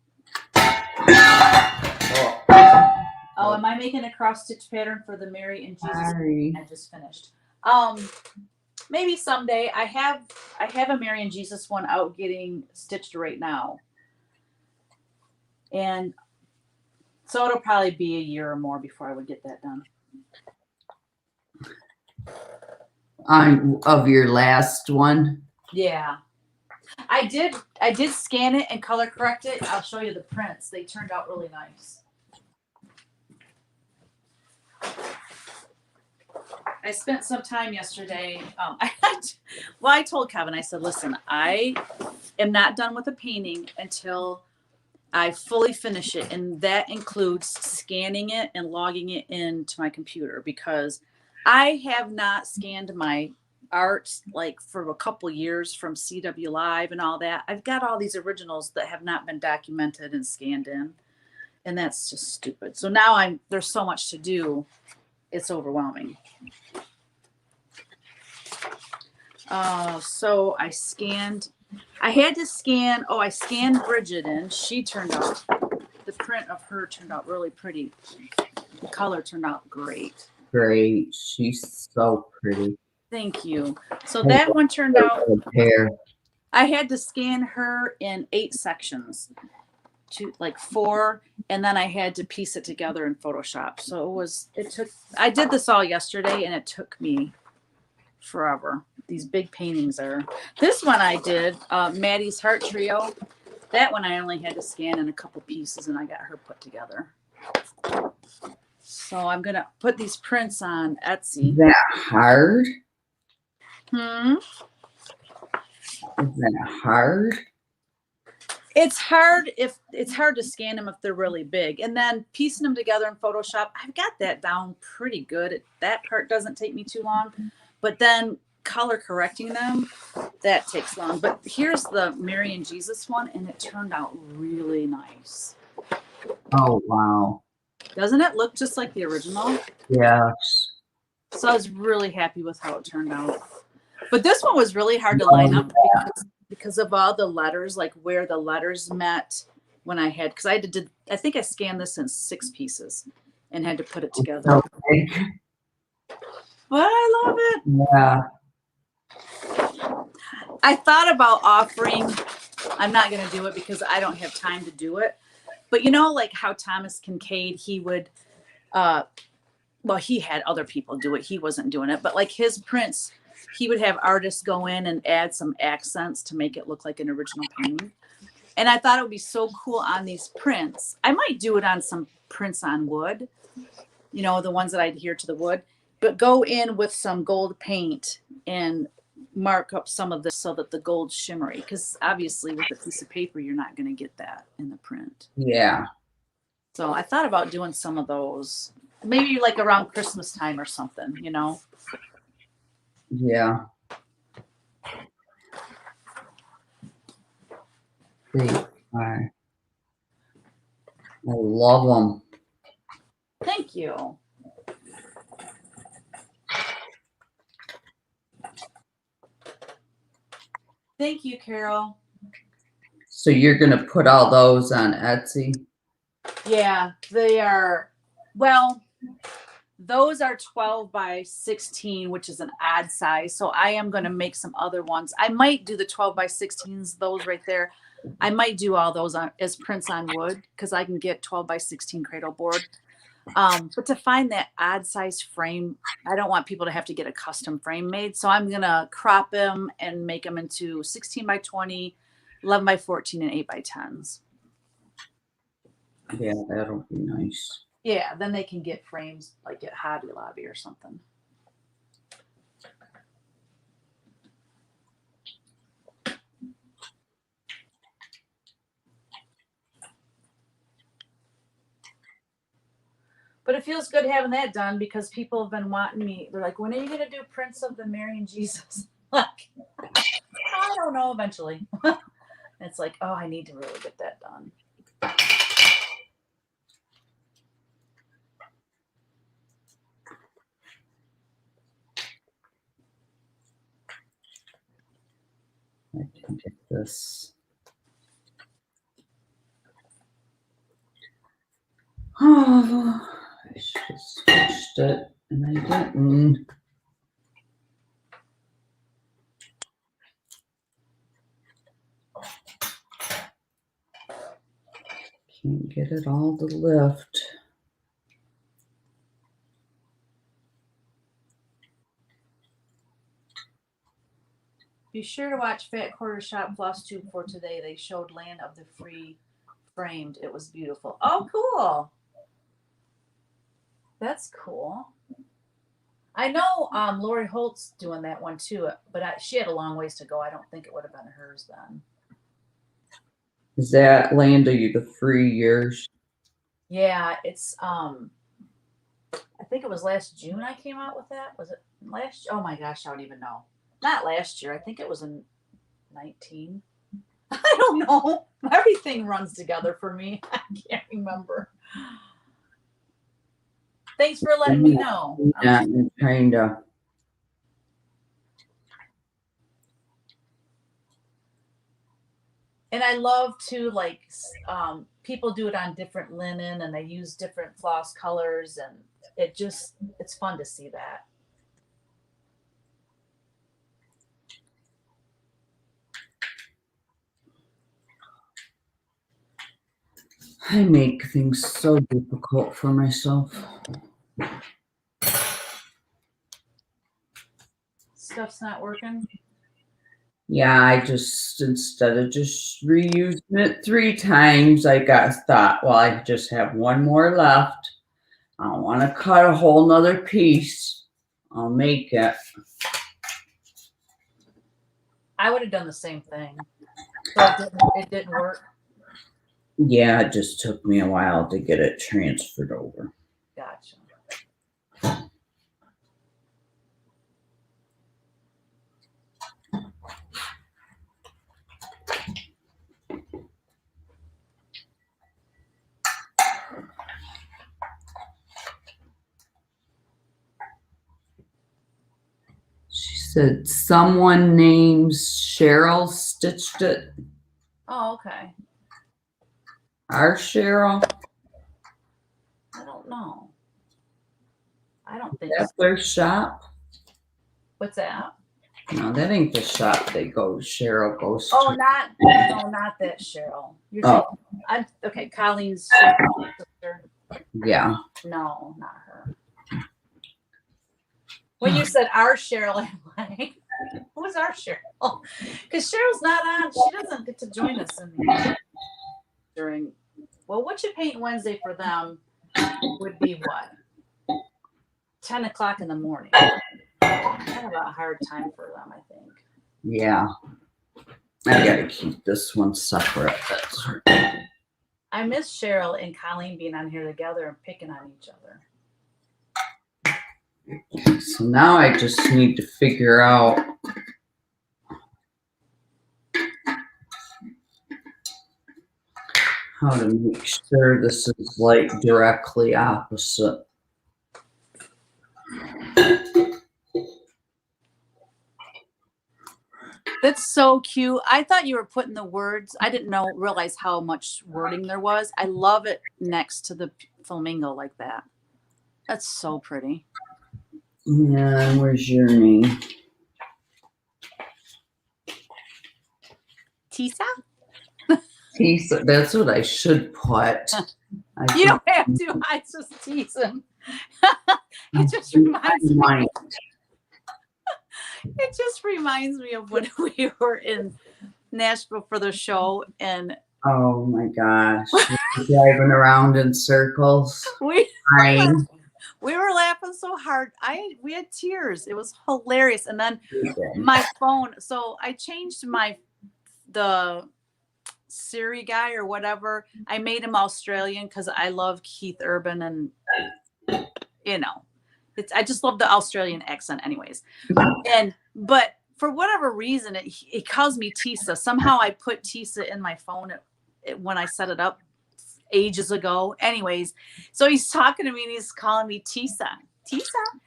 Oh, am I making a cross stitch pattern for the Mary and Jesus? Sorry. I just finished. Maybe someday. I have a Mary and Jesus one out getting stitched right now, and so it'll probably be a year or more before I would get that done. Of your last one? Yeah. I did scan it and color correct it. I'll show you the prints. They turned out really nice. I spent some time yesterday. I told Kevin, I said, listen, I am not done with the painting until I fully finish it. And that includes scanning it and logging it into my computer, because I have not scanned my art like for a couple years from CW Live and all that. I've got all these originals that have not been documented and scanned in, and that's just stupid. So now there's so much to do. It's overwhelming. So I scanned. I had to scan. I scanned Bridget in. The print of her turned out really pretty. The color turned out great. Great. She's so pretty. Thank you. So that one turned out. I had to scan her in 8 sections, like 4, and then I had to piece it together in Photoshop. So I did this all yesterday, and it took me forever. These big paintings this one I did, Maddie's Heart Trio. That one I only had to scan in a couple pieces, and I got her put together. So I'm going to put these prints on Etsy. Is that hard? Is that hard? It's hard to scan them if they're really big, and then piecing them together in Photoshop. I've got that down pretty good. That part doesn't take me too long, but then color correcting them, that takes long. But here's the Mary and Jesus one, and it turned out really nice. Oh, wow. Doesn't it look just like the original? Yes. So I was really happy with how it turned out. But this one was really hard to line up because of all the letters, like where the letters met when I had, because I think I scanned this in 6 pieces and had to put it together. Okay. But I love it. Yeah. I thought about offering, I'm not going to do it because I don't have time to do it. But you know, like how Thomas Kincaid, he would, well, he had other people do it. He wasn't doing it. But like his prints, he would have artists go in and add some accents to make it look like an original painting. And I thought it would be so cool on these prints. I might do it on some prints on wood, you know, the ones that I adhere to the wood, but go in with some gold paint and mark up some of this so that the gold's shimmery. Because obviously with a piece of paper, you're not going to get that in the print. Yeah. So I thought about doing some of those, maybe like around Christmas time or something, you know? Yeah. I love them. Thank you. Thank you, Carol. So you're going to put all those on Etsy? Yeah, they are, well, those are 12 by 16, which is an odd size. So I am going to make some other ones. I might do the 12 by 16s, those right there. I might do all those as prints on wood because I can get 12 by 16 cradle board. But to find that odd size frame, I don't want people to have to get a custom frame made. So I'm going to crop them and make them into 16 by 20, 11 by 14, and 8 by 10s. Yeah, that'll be nice. Yeah, then they can get frames like at Hobby Lobby or something. But it feels good having that done because people have been wanting me. They're like, when are you going to do prints of the Mary and Jesus? Like, I don't know, eventually. It's like, oh, I need to really get that done. I can get this. Oh, I should have switched it, and I didn't. Can't get it all to lift. Be sure to watch Fat Quarter Shop Floss Tube for today. They showed Land of the Free framed. It was beautiful. Oh, cool. That's cool. I know Lori Holt's doing that one too, but she had a long ways to go. I don't think it would have been hers then. Is that Land of the Free yours? Yeah, it's I think it was last June I came out with that. Was it last? Oh my gosh, I don't even know. Not last year. I think it was in 19. I don't know. Everything runs together for me. I can't remember. Thanks for letting me know. Yeah, kind of. And I love to like people do it on different linen and they use different floss colors and it's fun to see that. I make things so difficult for myself. Stuff's not working. Yeah, I just, instead of just reusing it 3 times, I thought, well, I just have one more left. I don't want to cut a whole nother piece. I'll make it. I would have done the same thing. So it didn't work. Yeah, it just took me a while to get it transferred over. Gotcha. She said someone named Cheryl stitched it. Oh, okay. Our Cheryl? I don't know. I don't think That's so. their shop? What's that? No, that ain't the shop they go. Cheryl goes Oh, to. not that Cheryl. You're Oh. thinking, okay, Colleen's sister. Yeah. No, not her. When you said our Cheryl, I'm like, who's our Cheryl? Because Cheryl's not on. She doesn't get to join us during. Well, Whatcha Paint Wednesday for them would be what? 10 o'clock in the morning. Kind of a hard time for them, I think. Yeah. I gotta keep this one separate. That's right. I miss Cheryl and Colleen being on here together and picking on each other. So now I just need to figure out how to make sure this is like directly opposite. That's so cute. I thought you were putting the words. I didn't realize how much wording there was. I love it next to the flamingo like that. That's so pretty. Yeah, where's your name? Tisa? Tisa, that's what I should put. You don't have to. I just tease him. It just reminds me. It just reminds me of when we were in Nashville for the show, and oh my gosh, driving around in circles. we were laughing so hard. We had tears. It was hilarious. And then my phone. So I changed the Siri guy or whatever. I made him Australian because I love Keith Urban, and I just love the Australian accent anyways. But for whatever reason, it calls me Tisa. Somehow I put Tisa in my phone when I set it up ages ago. Anyways, so he's talking to me and he's calling me Tisa. Tisa?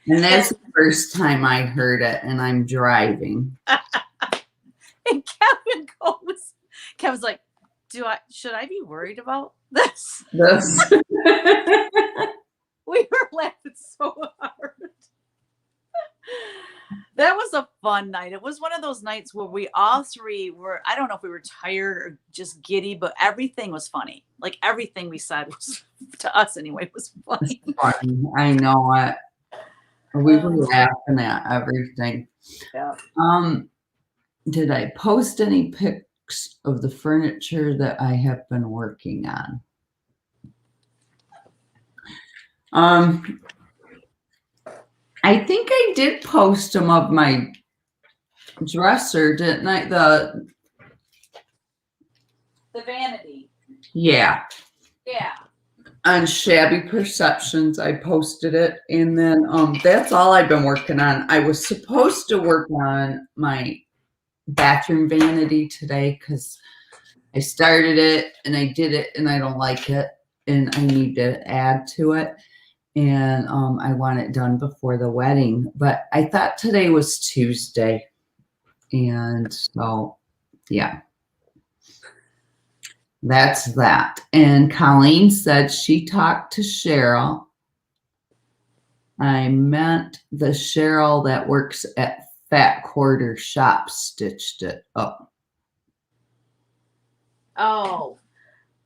And that's the first time I heard it, and I'm driving. And Kevin's like, should I be worried about this? We were laughing so hard. That was a fun night. It was one of those nights where we all three were, I don't know if we were tired or just giddy, but everything was funny. Like everything we said was, to us anyway, was funny. I know it. We were laughing at everything. Yeah. Did I post any pics of the furniture that I have been working on? I think I did post them of my dresser, didn't I? The vanity. Yeah. Yeah. On Shabby Perceptions, I posted it. And then that's all I've been working on. I was supposed to work on my bathroom vanity today because I started it and I did it and I don't like it. And I need to add to it. And I want it done before the wedding. But I thought today was Tuesday. And so, yeah. That's that. And Colleen said she talked to Cheryl. I meant the Cheryl that works at Fat Quarter Shop stitched it up. Oh,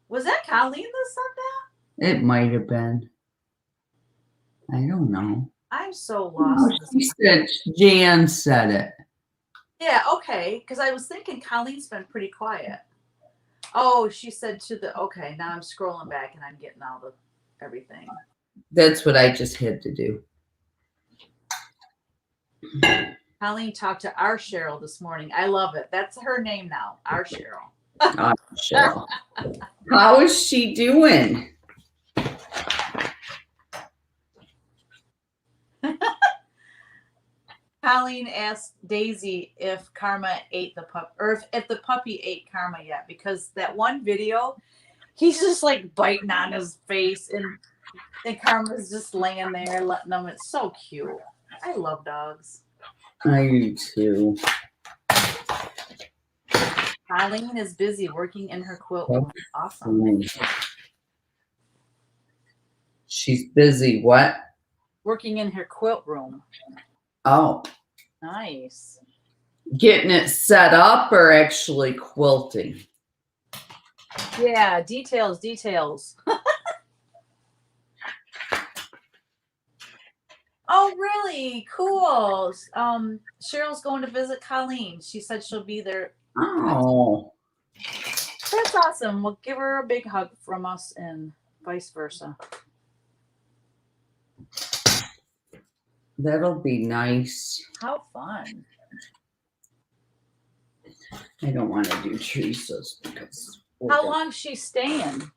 was that Colleen that said that? It might have been. I don't know. I'm so lost. No, she said Jan said it. Yeah, okay. Because I was thinking Colleen's been pretty quiet. Oh, she said okay, now I'm scrolling back and I'm getting all the everything. That's what I just had to do. Colleen talked to our Cheryl this morning. I love it. That's her name now, our Cheryl. Cheryl. How is she doing? Colleen asked Daisy if Karma ate the pup, or if the puppy ate Karma yet, because that one video, he's just like biting on his face, and Karma's just laying there letting them. It's so cute. I love dogs. I do too. Colleen is busy working in her quilt room. Awesome. She's busy. What? Working in her quilt room. Oh, Nice. getting it set up or actually quilting? Yeah, details. Oh, really? Cool. Cheryl's going to visit Colleen. She said she'll be there. Oh, That's awesome. We'll give her a big hug from us and vice versa. that'll be nice. How fun. I don't want to do Teresa's because. How long's she staying?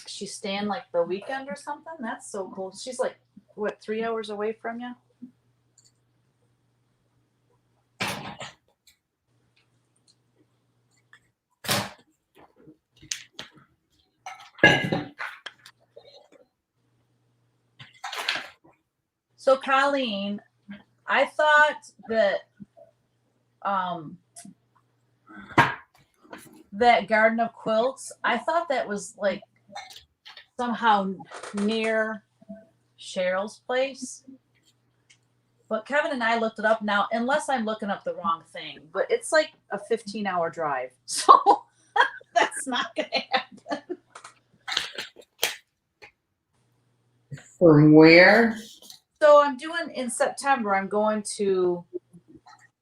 She's staying like the weekend or something? That's so cool. She's like, what, 3 hours away from you? So Colleen, I thought that that Garden of Quilts, I thought that was like somehow near Cheryl's place. But Kevin and I looked it up now, unless I'm looking up the wrong thing, but it's like a 15-hour drive. So that's not going to happen. From where? So I'm doing in September, I'm going to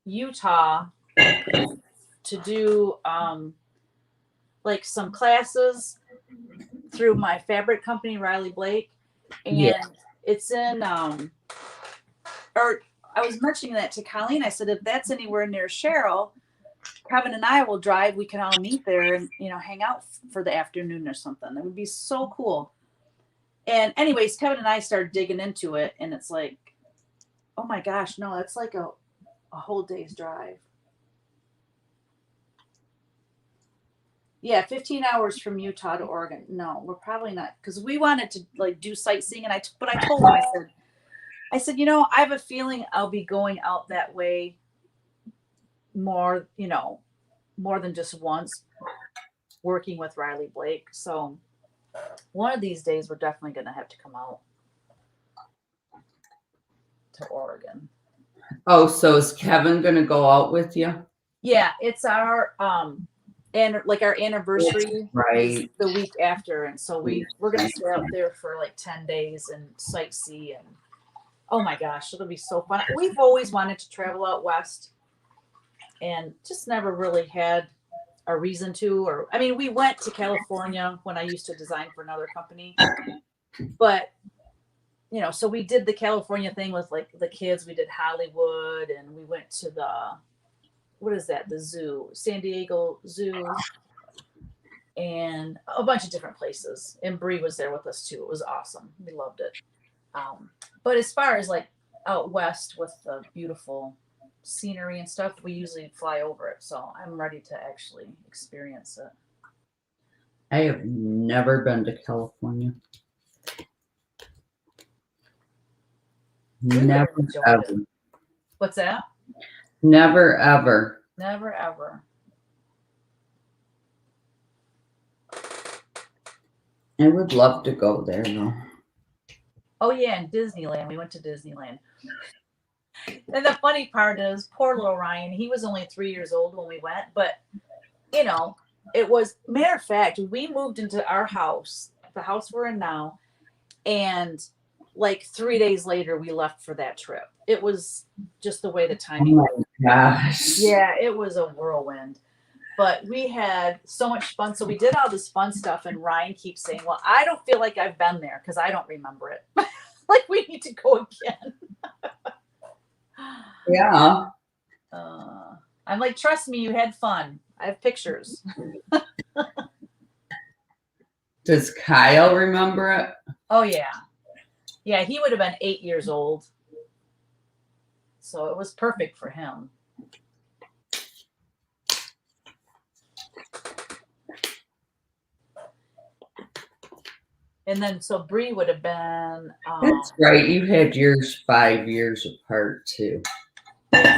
Utah to do like some classes through my fabric company, Riley Blake. And Yeah. it's in or I was mentioning that to Colleen. I said, if that's anywhere near Cheryl, Kevin and I will drive. We can all meet there and, you know, hang out for the afternoon or something. It would be so cool. And anyways, Kevin and I started digging into it, and it's like, oh my gosh, no, that's like a whole day's drive. Yeah, 15 hours from Utah to Oregon. No, we're probably not, because we wanted to like do sightseeing, and but I told him, I said, you know, I have a feeling I'll be going out that way more, you know, more than just once, working with Riley Blake. So one of these days we're definitely going to have to come out to Oregon. Oh, so is Kevin going to go out with you? Yeah, it's our and like our anniversary is the week after, and so we're going to stay out there for like 10 days and sightsee, and oh my gosh, it'll be so fun. We've always wanted to travel out west and just never really had a reason to. Or I mean, we went to California when I used to design for another company, but you know, so we did the California thing with like the kids. We did Hollywood, and we went to the, what is that, the zoo, San Diego Zoo, and a bunch of different places. And Bree was there with us too. It was awesome. We loved it. But as far as like out west with the beautiful scenery and stuff, we usually fly over it. So I'm ready to actually experience it. I have never been to California. Never ever. What's that? Never ever. Never ever. I would love to go there though. Oh yeah, and Disneyland. We went to Disneyland. And the funny part is, poor little Ryan, he was only 3 years old when we went, but you know, it was, matter of fact, we moved into our house, the house we're in now, and like 3 days later we left for that trip. It was just the way the timing was. Gosh. Yeah, it was a whirlwind. But we had so much fun. So we did all this fun stuff, and Ryan keeps saying, well, I don't feel like I've been there because I don't remember it. Like, we need to go again. Yeah. I'm like, trust me, you had fun. I have pictures. Does Kyle remember it? Oh, yeah. Yeah, he would have been 8 years old. So it was perfect for him. And then, so Bree would have been. That's right. You had yours 5 years apart, too. Yeah.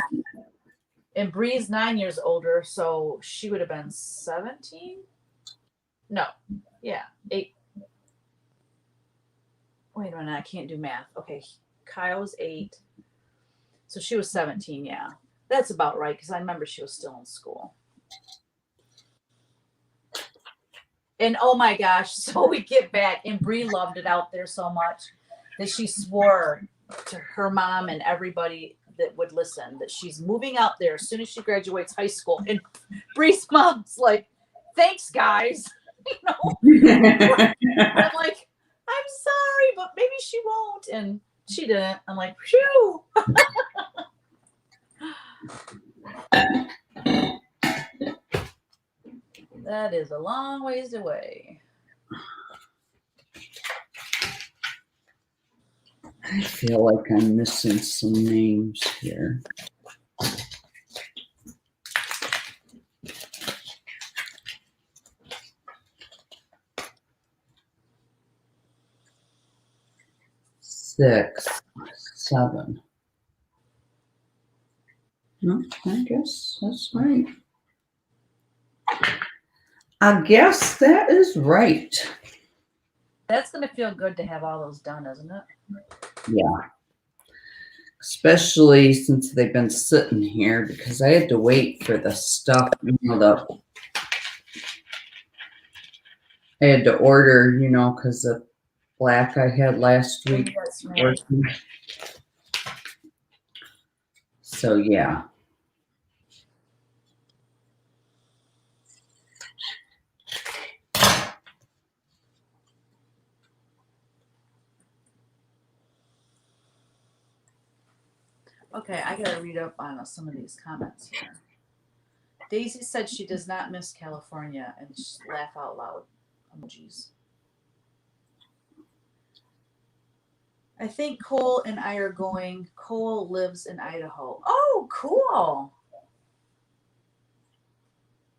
And Bree's 9 years older, so she would have been 17? No. Yeah, 8. wait a minute, I can't do math. Okay, Kyle's 8. So she was 17, yeah. That's about right, because I remember she was still in school. And oh my gosh, so we get back, and Bree loved it out there so much that she swore to her mom and everybody that would listen that she's moving out there as soon as she graduates high school. And Bree's mom's like, thanks, guys. You know, I'm like, I'm sorry, but maybe she won't. And she didn't. I'm like, phew. That is a long ways away. I feel like I'm missing some names here. Six, 7. No, I guess that's right. I guess that is right. That's going to feel good to have all those done, isn't it? Yeah. Especially since they've been sitting here because I had to wait for the stuff, you know, I had to order, you know, because the black I had last week. That's right. So, yeah. Okay, I gotta read up on some of these comments here. Daisy said she does not miss California and laugh out loud emojis. I think Cole and I are going. Cole lives in Idaho. Oh, cool.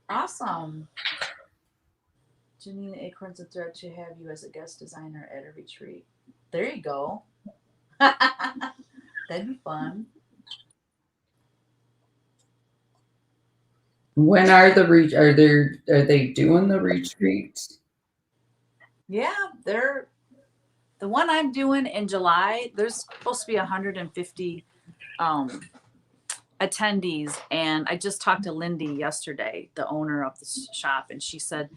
Awesome. Janine Acorns a threat to have you as a guest designer at a retreat. There you go. That'd be fun. When are are they doing the retreats? Yeah, they're the one I'm doing in July. There's supposed to be 150 attendees, and I just talked to Lindy yesterday, the owner of the shop, and she said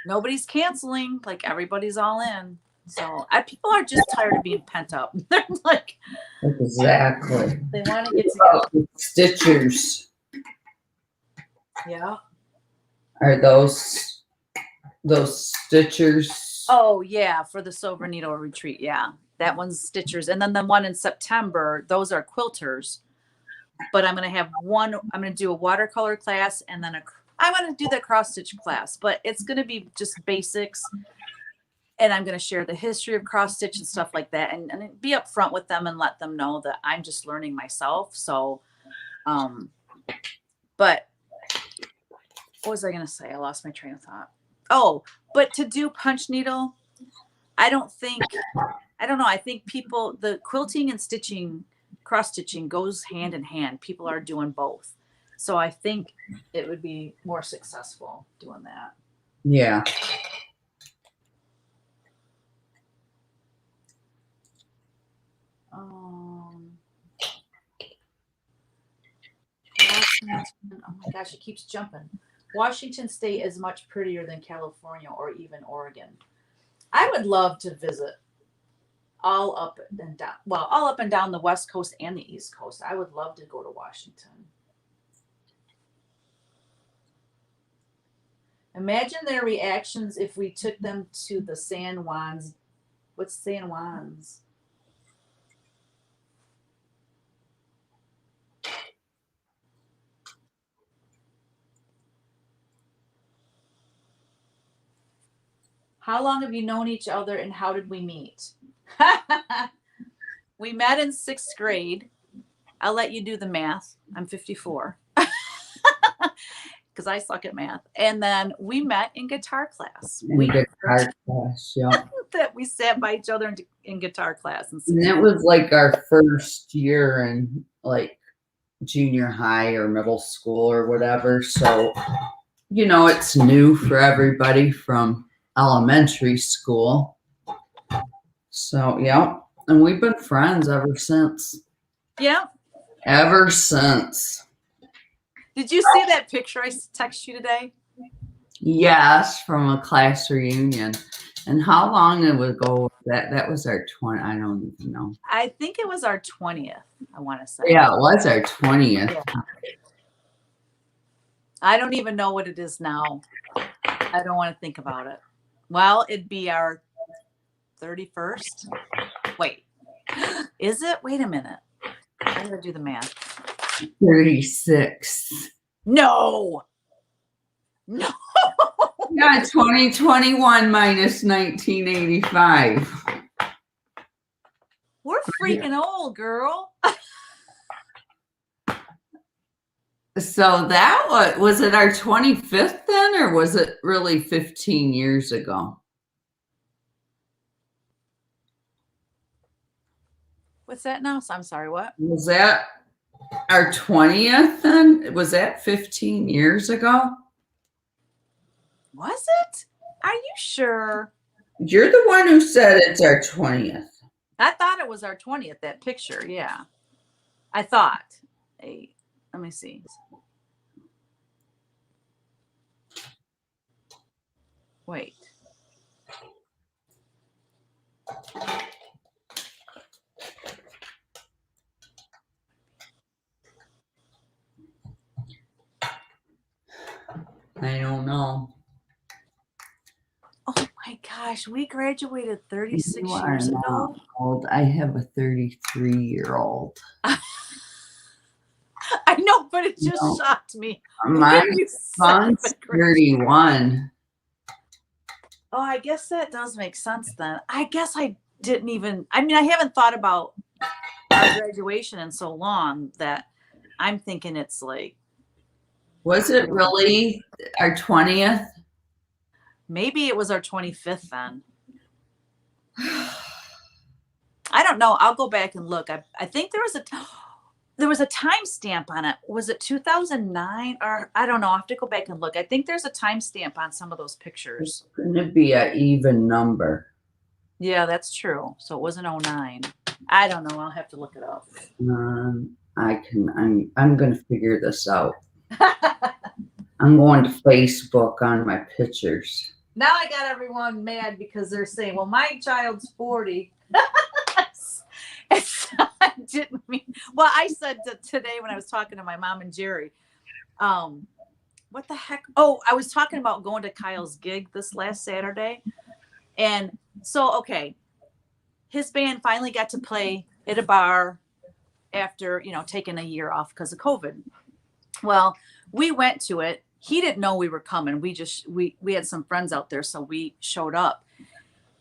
nobody's canceling. Like everybody's all in. So people are just tired of being pent up. They're like, exactly. They want to get together. Stitchers. Yeah. Are those stitchers? Oh yeah, for the Silver Needle retreat. Yeah, that one's stitchers, and then the one in September, those are quilters. But I'm gonna have one. I'm gonna do a watercolor class, and then I'm gonna do the cross stitch class. But it's gonna be just basics, and I'm gonna share the history of cross stitch and stuff like that, and be upfront with them and let them know that I'm just learning myself. So, but what was I gonna say? I lost my train of thought. Oh, but to do punch needle, I don't know. I think the quilting and stitching, cross stitching goes hand in hand. People are doing both. So I think it would be more successful doing that. Yeah. Oh my gosh, it keeps jumping. Washington State is much prettier than California or even Oregon. I would love to visit all up and down the West Coast and the East Coast. I would love to go to Washington. Imagine their reactions if we took them to the San Juans. What's San Juans? How long have you known each other and how did we meet? We met in 6th grade. I'll let you do the math. I'm 54 because I suck at math. And then we met in guitar class. Yeah. That we sat by each other in guitar class. And that was like our first year in like junior high or middle school or whatever. So, you know, it's new for everybody from elementary school. So, yeah. And we've been friends ever since. Yeah. Ever since. Did you see that picture I texted you today? Yes, from a class reunion. And how long ago was that? That was our 20. I don't even know. I think it was our 20th, I want to say. Yeah, it was our 20th. Yeah. I don't even know what it is now. I don't want to think about it. Well, it'd be our 31st. Wait, is it? Wait a minute. I gotta do the math. 36. No. Yeah, 2021 minus 1985. We're freaking old, girl. So that was it our 25th then, or was it really 15 years ago? What's that now? So I'm sorry, what? Was that our 20th then? Was that 15 years ago? Was it? Are you sure? You're the one who said it's our 20th. I thought it was our 20th, that picture. Yeah. I thought. Hey, let me see. Wait. I don't know. Oh my gosh, we graduated 36 You are years not ago. old. I have a 33-year-old. I know, but it just No. shocked me. My You said son's fifth grade. 31. Oh, I guess that does make sense then. I guess I didn't even, I mean, I haven't thought about our graduation in so long that I'm thinking it's like, Was it really our 20th? maybe it was our 25th then. I don't know. I'll go back and look. I think there was a timestamp on it. Was it 2009 or I don't know. I have to go back and look. I think there's a timestamp on some of those pictures. It's going to be an even number. Yeah, that's true. So it wasn't 09. I don't know. I'll have to look it up. I'm going to figure this out. I'm going to Facebook on my pictures. Now I got everyone mad because they're saying, well, my child's 40. I didn't mean, well, I said today when I was talking to my mom and Jerry, what the heck? Oh, I was talking about going to Kyle's gig this last Saturday. And so, okay, his band finally got to play at a bar after, taking a year off because of COVID. Well, we went to it. He didn't know we were coming. We had some friends out there, so we showed up.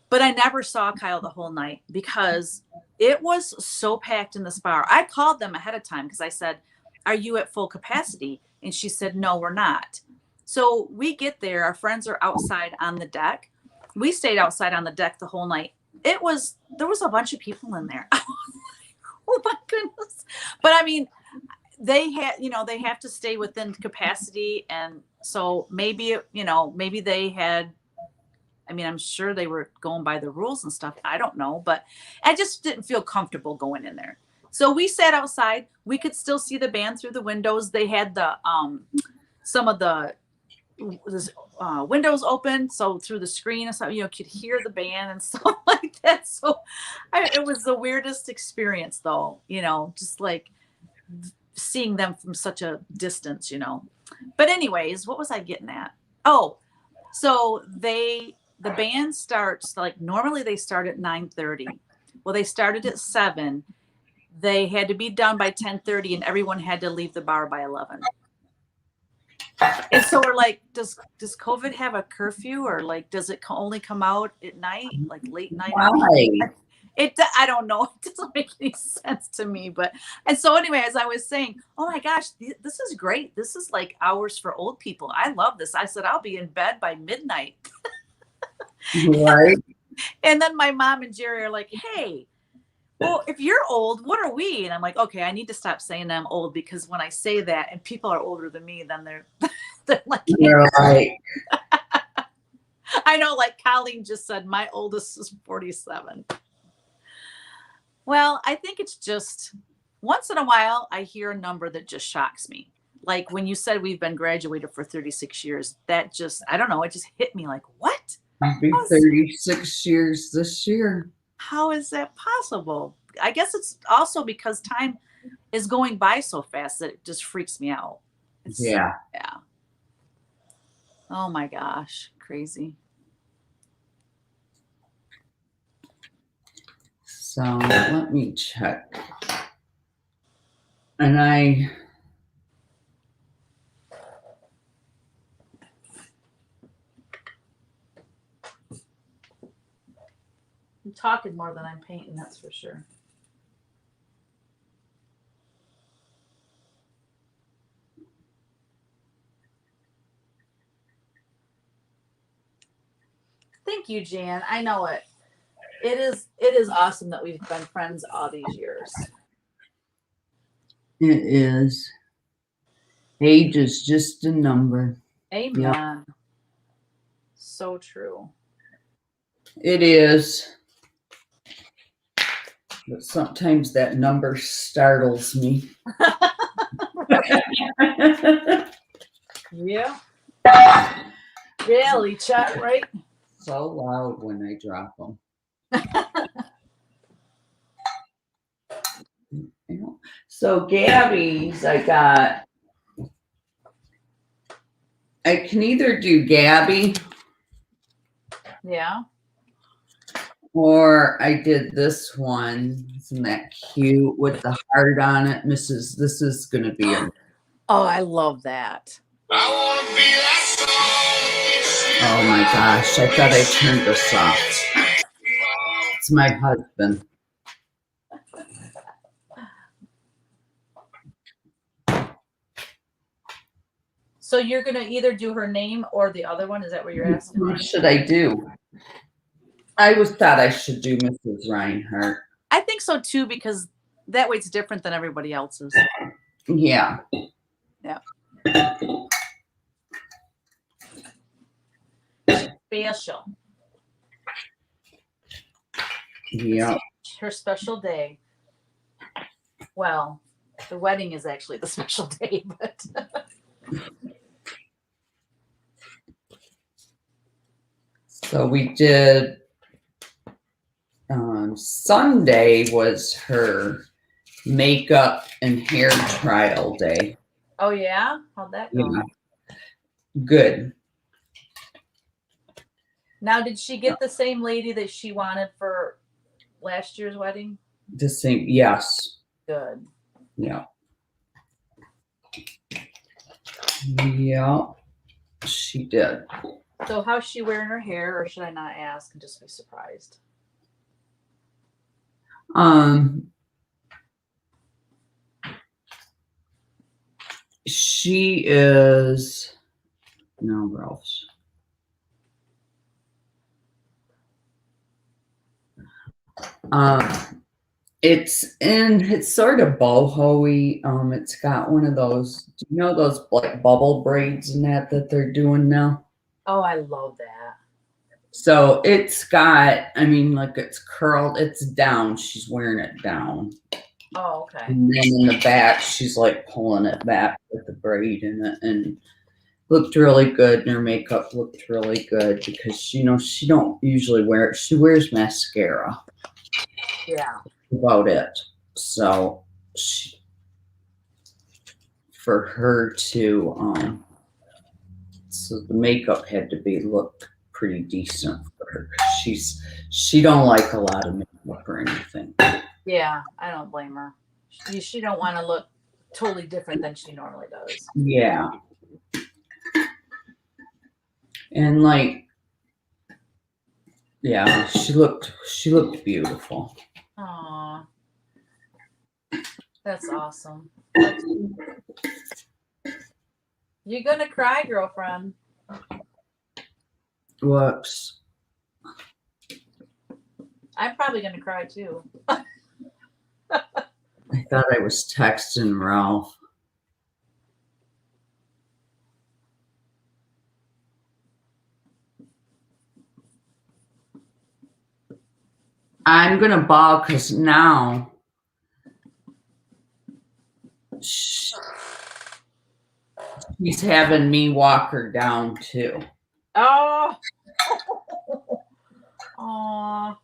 But I never saw Kyle the whole night because it was so packed in this bar. I called them ahead of time because I said, are you at full capacity? And she said, no, we're not. So we get there. Our friends are outside on the deck. We stayed outside on the deck the whole night. There was a bunch of people in there. Oh my goodness. But I mean, they have to stay within capacity. And so maybe they had, I'm sure they were going by the rules and stuff. I don't know, but I just didn't feel comfortable going in there. So we sat outside. We could still see the band through the windows. They had the some of the windows open, so through the screen and stuff, could hear the band and stuff like that. So it was the weirdest experience, though. Just like seeing them from such a distance. But anyways, what was I getting at? Oh, so the band starts, like, normally they start at 9:30. Well, they started at 7. They had to be done by 10:30 and everyone had to leave the bar by 11. And so we're like, does COVID have a curfew, or like, does it only come out at night, like late night? Why? I don't know. It doesn't make any sense to me. And so anyway, as I was saying, oh my gosh, this is great. This is like hours for old people. I love this. I said, I'll be in bed by midnight. Right. And then my mom and Jerry are like, hey, well, if you're old, what are we? And I'm like, okay, I need to stop saying I'm old, because when I say that and people are older than me, then they're like, You're right. I know, like Colleen just said, my oldest is 47. Well, I think it's just once in a while I hear a number that just shocks me. Like when you said we've been graduated for 36 years, that just, I don't know, it just hit me like, what? I'll be 36 years this year. How is that possible? I guess it's also because time is going by so fast that it just freaks me out. Yeah. Yeah. Oh my gosh. Crazy. So let me check. And I'm talking more than I'm painting, that's for sure. Thank you, Jan. I know it. It is awesome that we've been friends all these years. It is. Age is just a number. Amen. Yep. So true. It is. But sometimes that number startles me. Yeah. Really, Chuck, right? So loud when I drop them. So Gabby's, I can either do Gabby. Yeah. Or I did this one. Isn't that cute with the heart on it? This is going to be a... Oh, I love that. Oh my gosh, I thought I turned this off. It's my husband. So you're going to either do her name or the other one? Is that what you're asking? What should I do? I always thought I should do Mrs. Reinhardt. I think so too, because that way it's different than everybody else's. Yeah. Yeah. Special. Yeah. Her special day. Well, the wedding is actually the special day, but so we did Sunday was her makeup and hair trial day. Oh yeah? How'd that go? Yeah. Good. Now, did she get the same lady that she wanted for last year's wedding? The same, yes. Good. Yeah. Yeah, she did. So how's she wearing her hair, or should I not ask and just be surprised? She is no Ralph's. It's sort of boho-y. It's got one of those, do you know those like bubble braids and that they're doing now? Oh, I love that. So it's got, I mean, like it's curled, it's down. She's wearing it down. Oh, okay. And then in the back, she's like pulling it back with the braid in it, and looked really good. And her makeup looked really good because she don't usually wear it. She wears mascara. Yeah. About it. So for her to so the makeup had to look pretty decent for her. She don't like a lot of makeup or anything. Yeah, I don't blame her. She don't want to look totally different than she normally does. Yeah. And like, yeah, she looked beautiful. Aw. That's awesome. You're gonna cry, girlfriend. Whoops. I'm probably gonna cry too. I thought I was texting Ralph. I'm going to bawl because now she's having me walk her down too. Oh. Aw.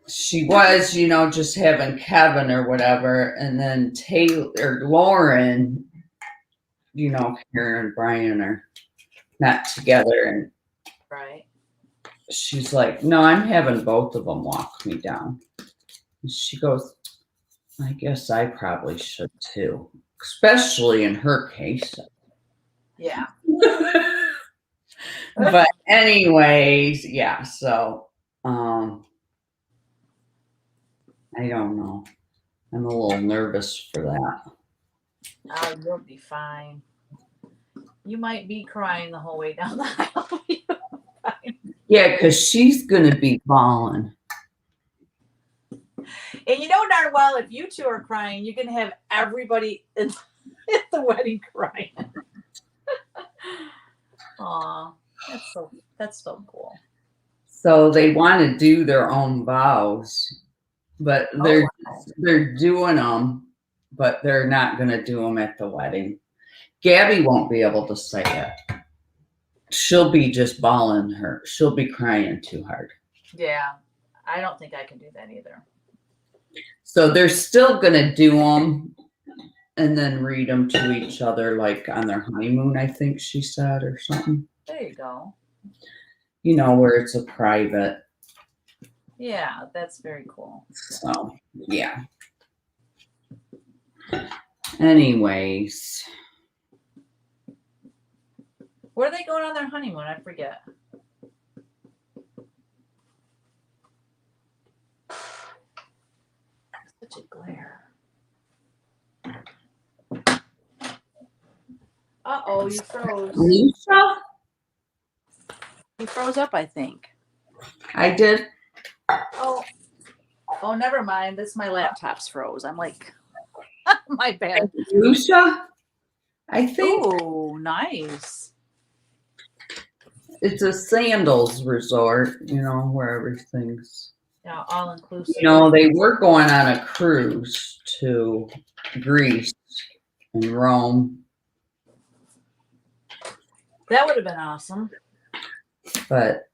She was, just having Kevin or whatever. And then Taylor or Lauren, Karen and Brian are not together. And Right. she's like, no, I'm having both of them walk me down. And she goes, I guess I probably should too, especially in her case. Yeah. But anyways, yeah, so I don't know. I'm a little nervous for that. Oh, you'll be fine. You might be crying the whole way down the aisle. Yeah, because she's gonna be bawling. And you know darn well if you two are crying, you're gonna have everybody at the wedding crying. Aw, that's so cool. So they want to do their own vows, but they're doing them, but they're not gonna do them at the wedding. Gabby won't be able to say it. She'll be just bawling her. She'll be crying too hard. Yeah, I don't think I can do that either. So they're still going to do them and then read them to each other like on their honeymoon, I think she said, or something. There you go. Where it's a private. Yeah, that's very cool. So, yeah. Anyways. Where are they going on their honeymoon? I forget. Such a glare. Uh-oh, you froze. Lisa? You froze up, I think. I did. Oh, never mind. My laptop's froze. I'm like, my bad. Lucia, I think. Oh, nice. It's a sandals resort, where everything's. Yeah, all inclusive. They were going on a cruise to Greece and Rome. That would have been awesome. But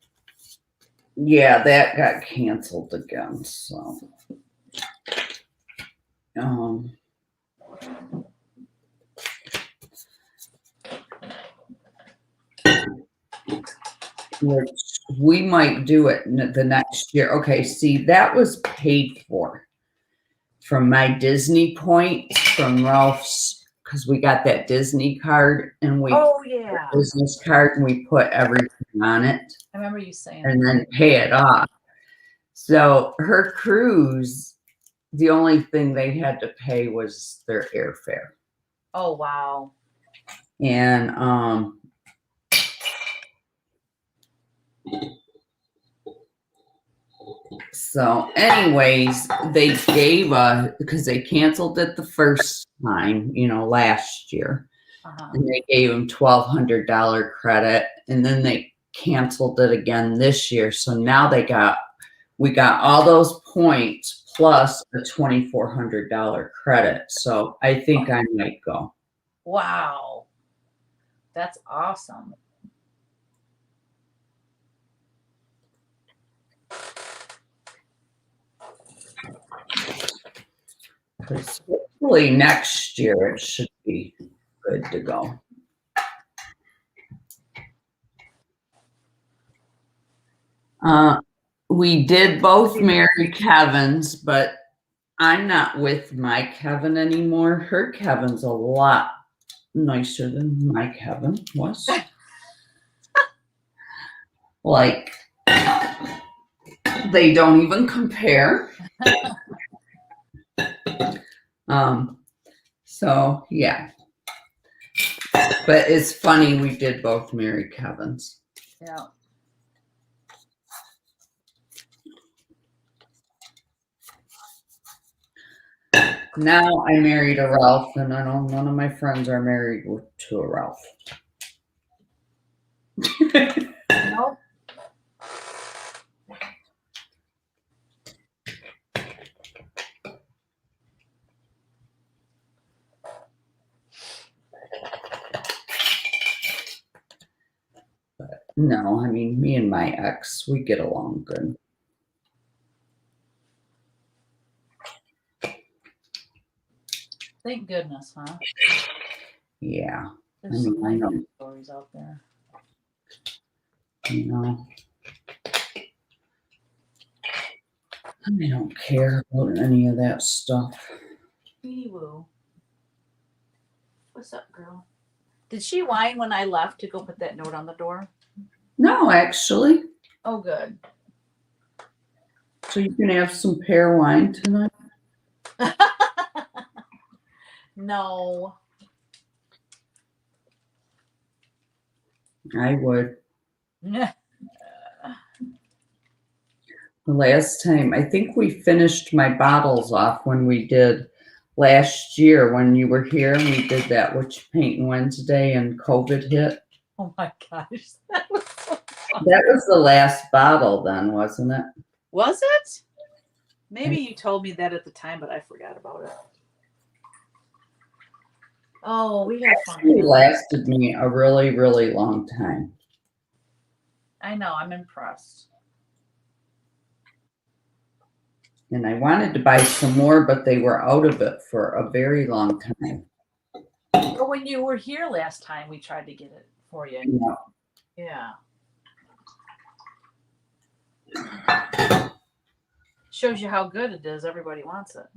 yeah, that got canceled again. So, which we might do it the next year. Okay, see, that was paid for from my Disney points from Ralph's, because we got that Disney card and we business card and we put everything on it. I remember you saying and then pay it off. So her cruise, the only thing they had to pay was their airfare. Oh wow. And so anyways, they gave because they canceled it the first time, last year. And they gave them $1,200 credit, and then they canceled it again this year. So now we got all those points plus a $2,400 credit. So I think I might go. Wow. That's awesome. Hopefully next year it should be good to go. We did both marry Kevin's, but I'm not with my Kevin anymore. Her Kevin's a lot nicer than my Kevin was. Like, they don't even compare. So yeah. But it's funny we did both marry Kevin's. Yeah. Now I married a Ralph, and I know none of my friends are married to a Ralph. Nope. No, I mean, me and my ex, we get along good. Thank goodness, huh? Yeah. There's I some mean, I nice know. stories out there. You know, I don't care about any of that stuff. Wee woo. What's up, girl? Did she whine when I left to go put that note on the door? No, actually. Oh, good. So you can have some pear wine tonight? No. I would. Yeah. The last time, I think we finished my bottles off when we did last year when you were here and we did that Whatcha Paintin Wednesday and COVID hit. Oh my gosh. That was so fun. That was the last bottle then, wasn't it? Was it? Maybe you told me that at the time, but I forgot about it. Oh, we had fun. It lasted me a really, really long time. I know. I'm impressed. And I wanted to buy some more, but they were out of it for a very long time. But when you were here last time, we tried to get it for you. Yeah. Yeah. Shows you how good it is. Everybody wants it.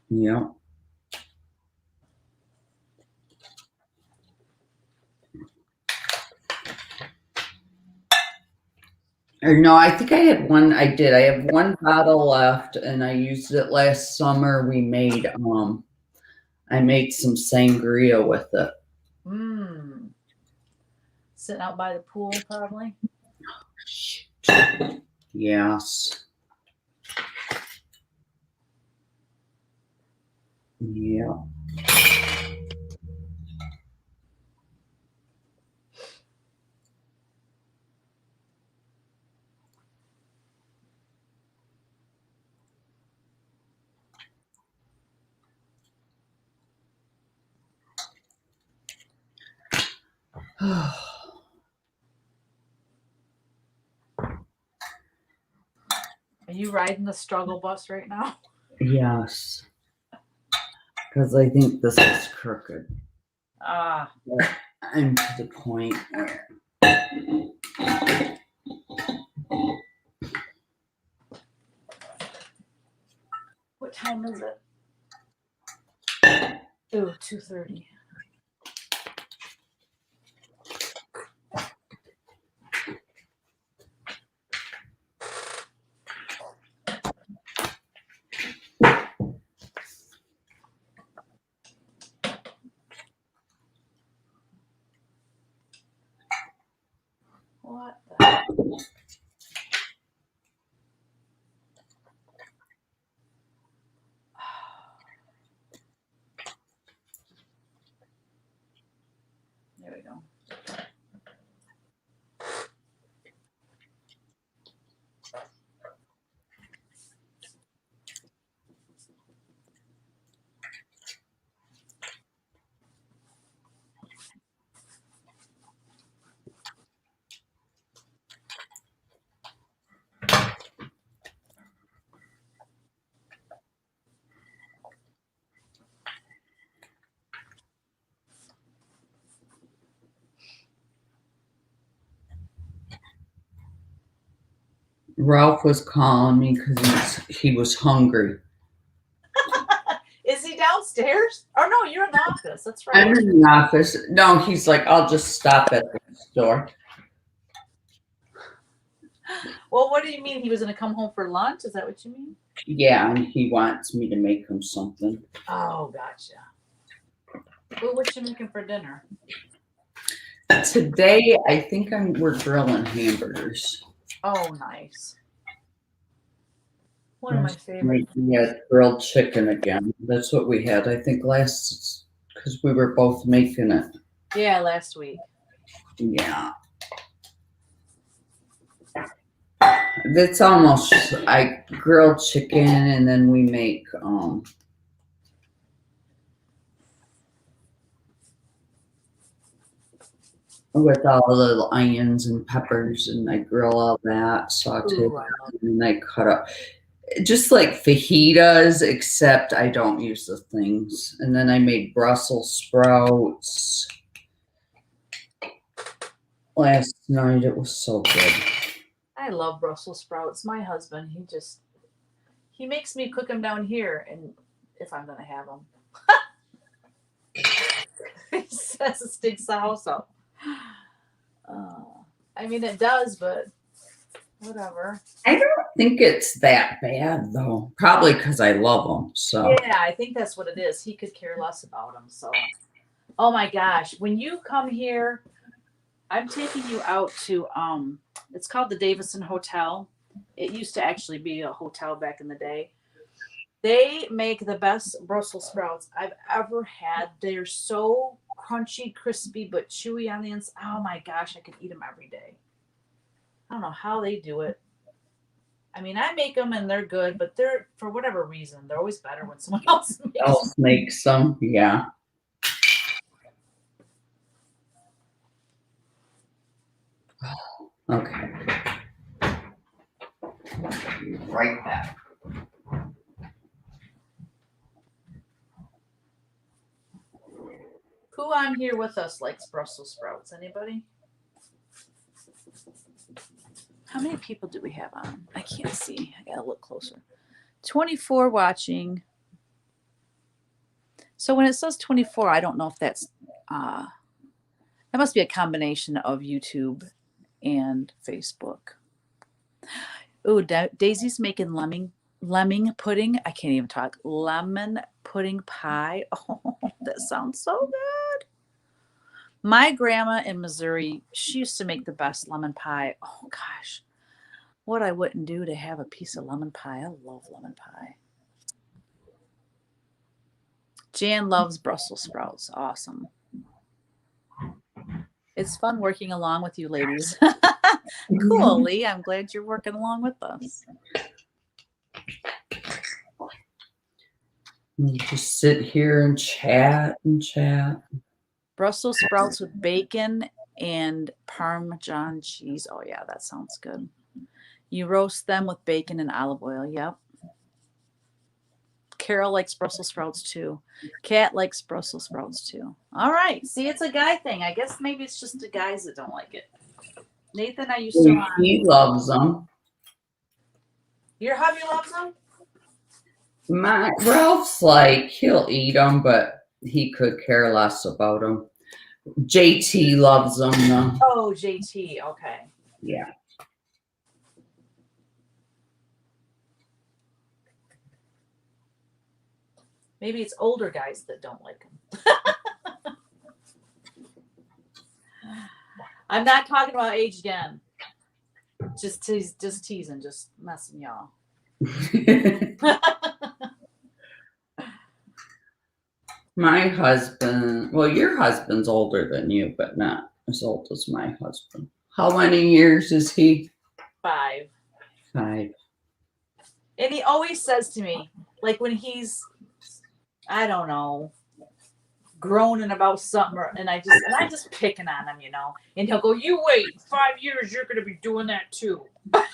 Yeah. Or no, I think I had one. I did. I have one bottle left, and I used it last summer. I made some sangria with it. Mmm. Sitting out by the pool, probably. Yes. Yeah. Are you riding the struggle bus right now? Yes. Because I think this is crooked. Ah. I'm to the point where. What time is it? Ooh, 2:30. What the? There we go. Ralph was calling me because he was hungry. Is he downstairs? Oh no, you're in the office. That's right. I'm in the office. No, he's like, I'll just stop at the store. Well, what do you mean? He was going to come home for lunch? Is that what you mean? Yeah, and he wants me to make him something. Oh, gotcha. Well, what you making for dinner? Today, I think we're grilling hamburgers. Oh, nice. One of my favorites. We had grilled chicken again. That's what we had, I think, last, because we were both making it. Yeah, last week. Yeah. That's almost, I grilled chicken and then we make, with all the little onions and peppers, and I grill all that, saute Ooh, that, I love and then I cut up just like fajitas, except I don't use the things. And then I made Brussels sprouts last night. It was so good. I love Brussels sprouts. My husband, he makes me cook them down here, and if I'm gonna have them, he says it stinks the house up. I mean, it does, but whatever. I don't think it's that bad though. Probably because I love them. So Yeah, I think that's what it is. He could care less about them. So, oh my gosh, when you come here, I'm taking you out to it's called the Davison Hotel. It used to actually be a hotel back in the day. They make the best Brussels sprouts I've ever had. They're so crunchy, crispy, but chewy on the inside. Oh my gosh, I could eat them every day. I don't know how they do it. I mean, I make them and they're good, but they're, for whatever reason, they're always better when someone else makes them. else makes some. Yeah. Okay. Right back. Who on here with us likes Brussels sprouts? Anybody? How many people do we have on? I can't see. I gotta look closer. 24 watching. So when it says 24, I don't know if that's that must be a combination of YouTube and Facebook. Oh, Daisy's making lemming pudding. I can't even talk. Lemon pudding pie. Oh, that sounds so good. My grandma in Missouri, she used to make the best lemon pie. Oh gosh, what I wouldn't do to have a piece of lemon pie. I love lemon pie. Jan loves Brussels sprouts. Awesome. It's fun working along with you ladies. Cool, Lee. I'm glad you're working along with us. You just sit here and chat and chat. Brussels sprouts with bacon and Parmesan cheese. Oh, yeah, that sounds good. You roast them with bacon and olive oil. Yep. Carol likes Brussels sprouts too. Kat likes Brussels sprouts too. All right. See, it's a guy thing. I guess maybe it's just the guys that don't like it. Nathan, are you still on? He loves them. Your hubby loves them? My Ralph's like, he'll eat them, but he could care less about them. JT loves them though. Oh, JT. Okay. Yeah. Maybe it's older guys that don't like them. I'm not talking about age again. Just teasing, just messing y'all. My husband, well, your husband's older than you, but not as old as my husband. How many years is he? 5. 5. And he always says to me, like when he's, I don't know, groaning about something, and I'm just picking on him, and he'll go, "You wait, 5 years, you're gonna be doing that too." Like,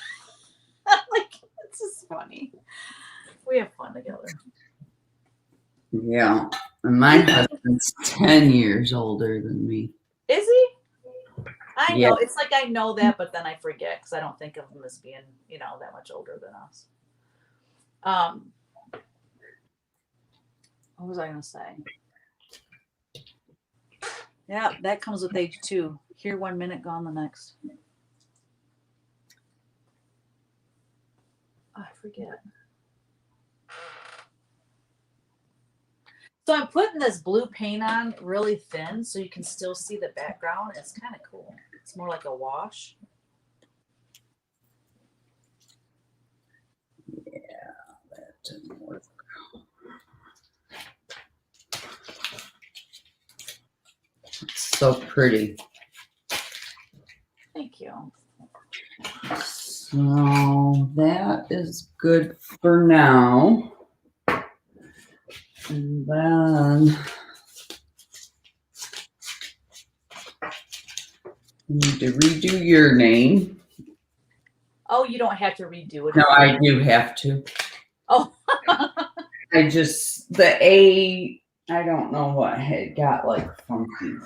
it's just funny. We have fun together. Yeah. And my husband's 10 years older than me. Is he? I know. Yeah. It's like I know that, but then I forget because I don't think of him as being, that much older than us. What was I going to say? Yeah, that comes with age too. Here 1 minute, gone the next. Oh, I forget. So I'm putting this blue paint on really thin so you can still see the background. It's kind of cool. It's more like a wash. Yeah, that didn't work. It's so pretty. Thank you. So that is good for now. And then need to redo your name. Oh, you don't have to redo it. No, I do have to. Oh. I just, the A, I don't know what had got like funky,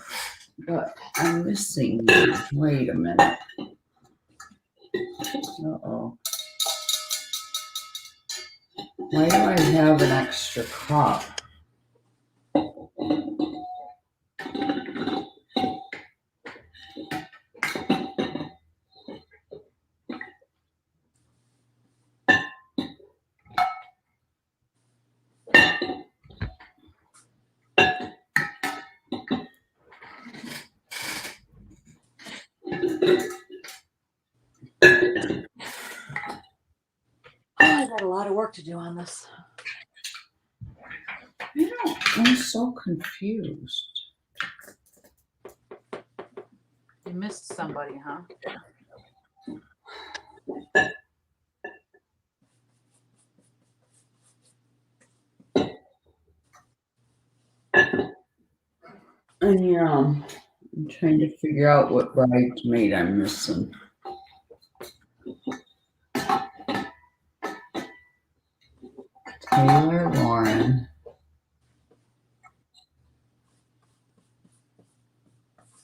but I'm missing one. Wait a minute. Uh-oh. Why do I have an extra cup? I got a lot of work to do on this. I'm so confused. You missed somebody, huh? And yeah, I'm trying to figure out what bridesmaid I'm missing. Taylor Lauren.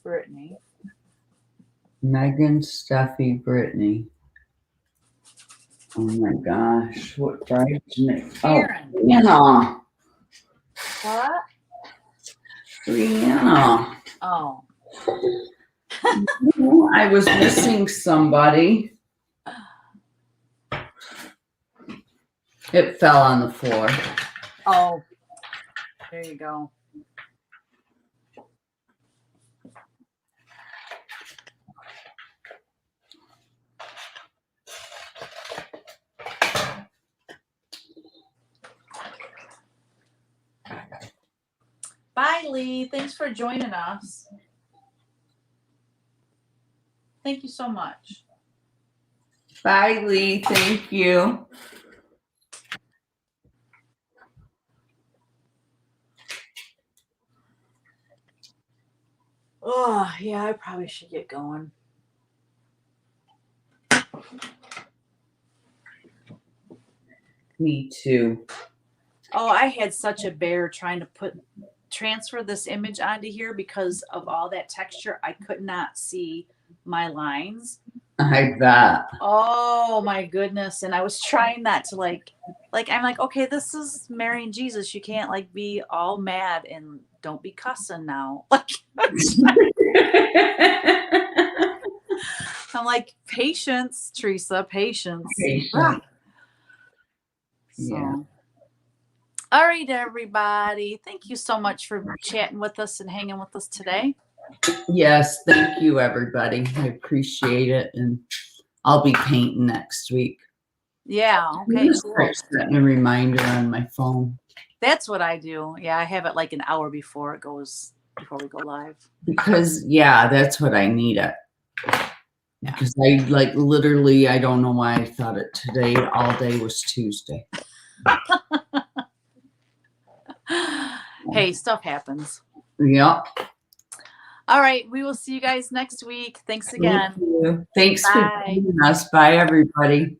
Brittany. Megan, Steffi, Brittany. Oh my gosh, what bridesmaid? Karen. Oh, Brianna. What? Brianna. Oh. I was missing somebody. It fell on the floor. Oh. There you go. Bye, Lee. Thanks for joining us. Thank you so much. Bye, Lee. Thank you. Oh, yeah, I probably should get going. Me too. Oh, I had such a bear trying to transfer this image onto here because of all that texture. I could not see my lines. I bet. Oh my goodness. And I was trying not to I'm like, okay, this is marrying Jesus. You can't like be all mad and don't be cussing now. Like I'm like, patience, Teresa, patience. Patience. So, Yeah. all right, everybody. Thank you so much for chatting with us and hanging with us today. Yes, thank you, everybody. I appreciate it. And I'll be painting next week. Yeah, okay. Cool. Setting a reminder on my phone. That's what I do. Yeah, I have it like an hour before we go live. Because, yeah, that's what I need it. Yeah. Because I like literally, I don't know why I thought it today all day was Tuesday. Hey, stuff happens. Yep. All right. We will see you guys next week. Thanks again. Thank you. Thanks Bye. for joining us. Bye, everybody.